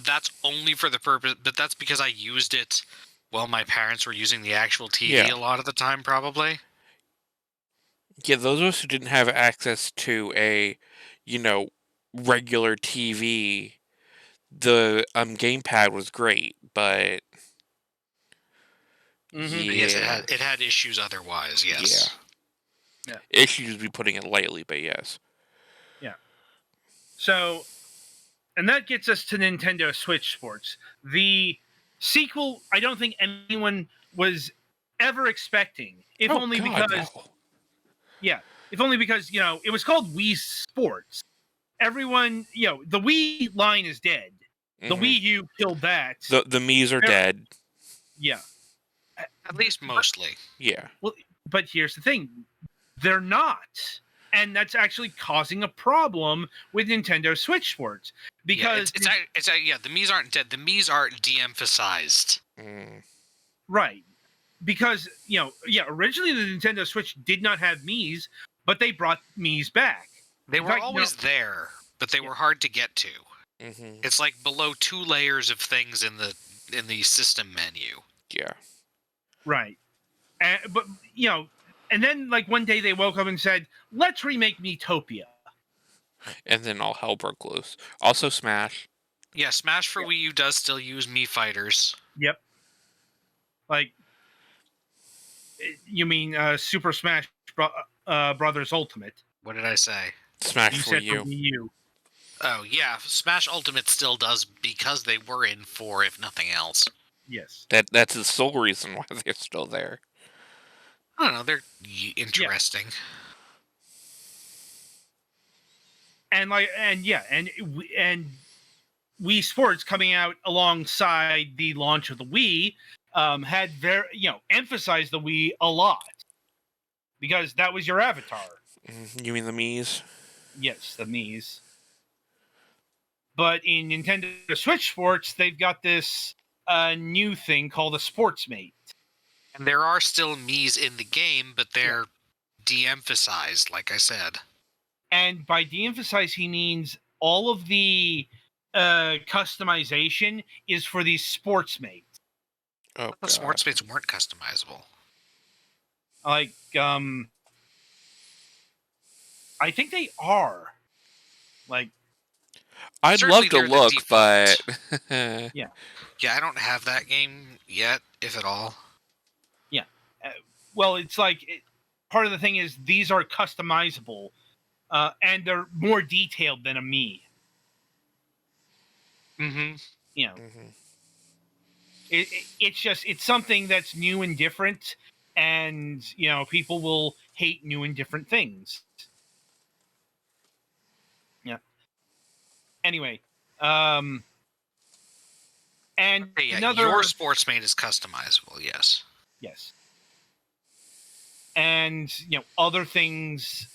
that's only for the purpose. But that's because I used it while my parents were using the actual TV Yeah. a lot of the time, probably. Yeah, those of us who didn't have access to a, regular TV, the gamepad was great, but Mhm. But yes, yeah, it had issues otherwise. Yes. Yeah. Issues would be putting it lightly, but yes. So, and that gets us to Nintendo Switch Sports. The sequel, I don't think anyone was ever expecting. If Oh, only God, because, no. if only because, it was called Wii Sports. Everyone, the Wii line is dead. The Mhm. Wii U killed that. The Mii's are dead. Yeah. At least mostly. Yeah. Well, but here's the thing. They're not. And that's actually causing a problem with Nintendo Switch Sports. Because The Mii's aren't dead. The Mii's are de-emphasized. Mm. right. Because, originally the Nintendo Switch did not have Mii's, but they brought Mii's back. They In were fact, always there, but they were hard to get to. Mhm. It's like below 2 layers of things in the system menu. Yeah. Right. But, and then like one day they woke up and said, let's remake Miitopia. And then all hell broke loose. Also Smash. Yeah, Smash for Wii U does still use Mii Fighters. Yep. Like, you mean Super Smash Brothers Ultimate? What did I say? Smash You for said you. for Wii U. Oh, yeah, Smash Ultimate still does because they were in 4, if nothing else. Yes. That's the sole reason why they're still there. I don't know, they're interesting. And Wii Sports coming out alongside the launch of the Wii had emphasized the Wii a lot because that was your avatar. You mean the Mii's? Yes, the Mii's. But in Nintendo Switch Sports, they've got this new thing called a Sportsmate. And there are still Mii's in the game, but they're de-emphasized, like I said. And by de-emphasize, he means all of the customization is for these Sportsmates. Oh, The God. Sportsmates weren't customizable. Like, I think they are. Like, I'd Certainly love to they're the look, default. but... Yeah, I don't have that game yet, if at all. well, it's like part of the thing is these are customizable, and they're more detailed than a Mii. Mm-hmm. Mhm. It's something that's new and different, and people will hate new and different things. Yeah. Anyway, and Okay, yeah, another your Sportsmate is customizable, yes. yes, and other things,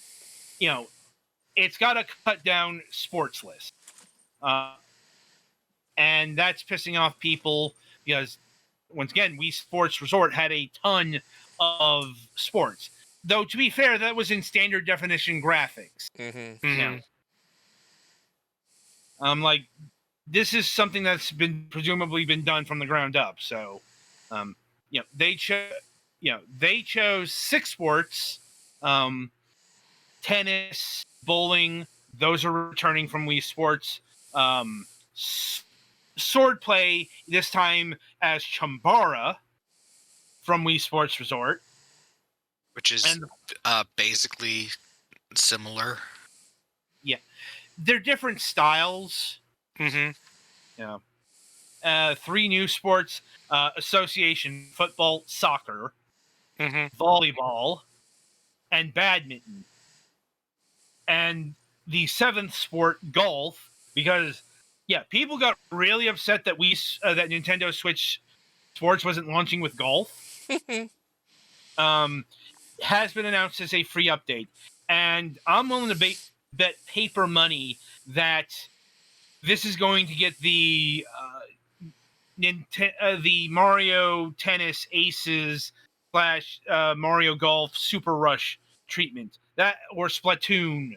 it's got a cut down sports list, and that's pissing off people because once again, Wii Sports Resort had a ton of sports. Though to be fair, that was in standard definition graphics. Mhm. Mm-hmm. Like this is something that's been presumably been done from the ground up. So, they chose 6 sports, tennis, bowling. Those are returning from Wii Sports. Swordplay this time as Chambara from Wii Sports Resort, Which is basically similar. They're different styles. Mm-hmm. 3 new sports: association football, soccer, Mm-hmm. volleyball, and badminton. And the 7th sport, golf, because people got really upset that that Nintendo Switch Sports wasn't launching with golf. Has been announced as a free update, and I'm willing to bet paper money that this is going to get the the Mario Tennis Aces slash Mario Golf Super Rush treatment, that or Splatoon,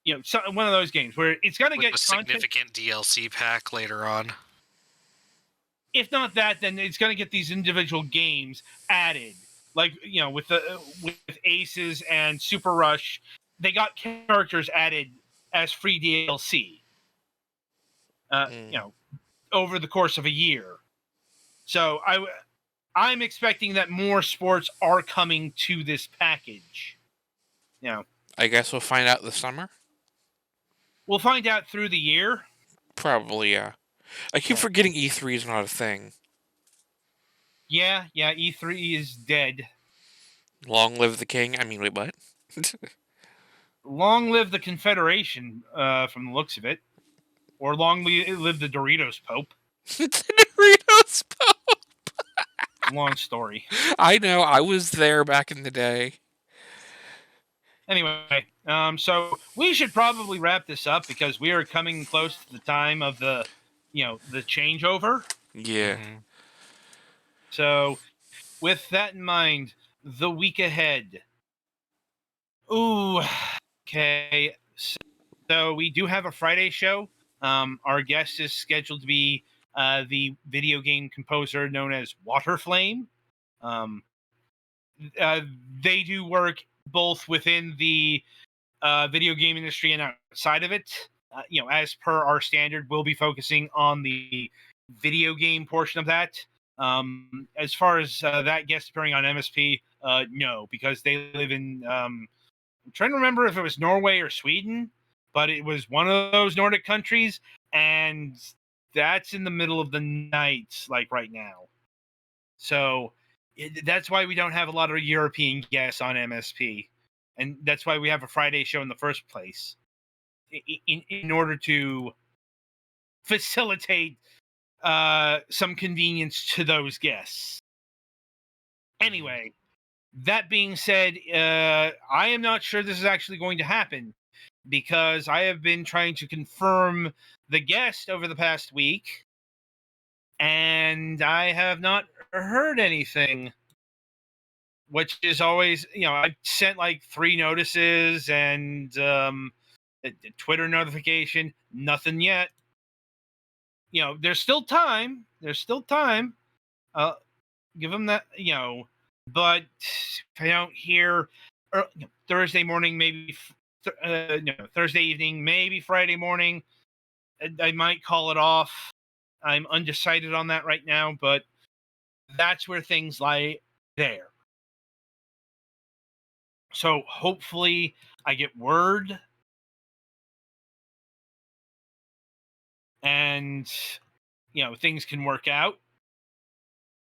one of those games where it's going to With get a content. significant DLC pack later on. If not that, then it's going to get these individual games added. Like, with Aces and Super Rush, they got characters added as free DLC. Over the course of a year. So I'm expecting that more sports are coming to this package. I guess we'll find out this summer. We'll find out through the year. Probably, yeah. I keep forgetting E3 is not a thing. Yeah, E3 is dead. Long live the king. I mean, wait, what? Long live the Confederation, from the looks of it. Or long live the Doritos Pope. The Doritos Pope. Long story. I know. I was there back in the day. Anyway, so we should probably wrap this up because we are coming close to the time of the changeover. Yeah. Mm-hmm. So, with that in mind, the week ahead. Ooh, okay. So we do have a Friday show. Our guest is scheduled to be the video game composer known as Waterflame. They do work both within the video game industry and outside of it. As per our standard, we'll be focusing on the video game portion of that. As far as that guest appearing on MSP, no, because they live in. I'm trying to remember if it was Norway or Sweden, but it was one of those Nordic countries, and that's in the middle of the night, like right now. So that's why we don't have a lot of European guests on MSP, and that's why we have a Friday show in the first place, in order to facilitate some convenience to those guests. Anyway, that being said, I am not sure this is actually going to happen because I have been trying to confirm the guest over the past week, and I have not heard anything. Which is always, I sent like 3 notices and a Twitter notification, nothing yet. There's still time. Give them that, but if I don't hear Thursday morning, maybe Thursday evening, maybe Friday morning, I might call it off. I'm undecided on that right now, but that's where things lie there. So hopefully I get word and things can work out.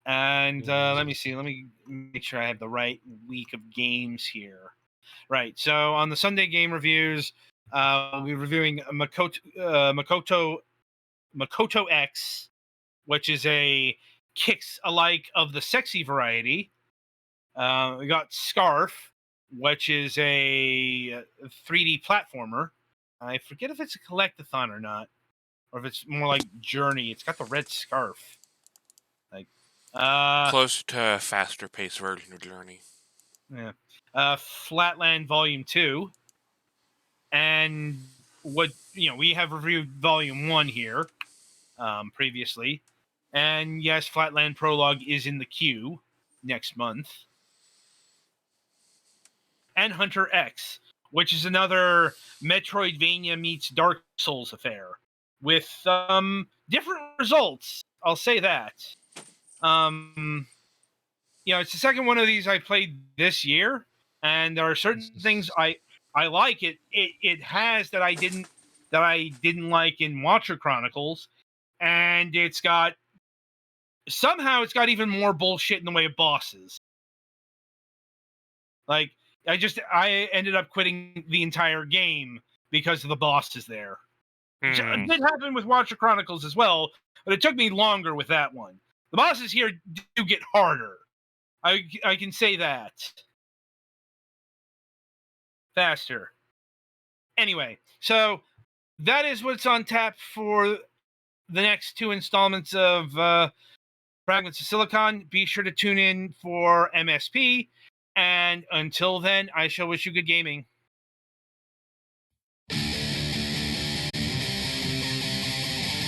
And let me see. Let me make sure I have the right week of games here. Right. So on the Sunday game reviews, we'll be reviewing Makoto X, which is a kicks alike of the sexy variety. We got Scarf, which is a 3D platformer. I forget if it's a collectathon or not, or if it's more like Journey. It's got the red scarf. Close to a faster paced version of Journey. Yeah. Flatland Volume 2. And what, we have reviewed Volume 1 here previously. And yes, Flatland Prologue is in the queue next month. And Hunter X, which is another Metroidvania meets Dark Souls affair with different results. I'll say that. It's the second one of these I played this year, and there are certain things I like. It has that I didn't like in Watcher Chronicles, and it's got even more bullshit in the way of bosses. Like I ended up quitting the entire game because of the bosses there. It did happen with Watcher Chronicles as well, but it took me longer with that one. The bosses here do get harder. I can say that. Faster. Anyway, so that is what's on tap for the next 2 installments of Fragments of Silicon. Be sure to tune in for MSP. And until then, I shall wish you good gaming.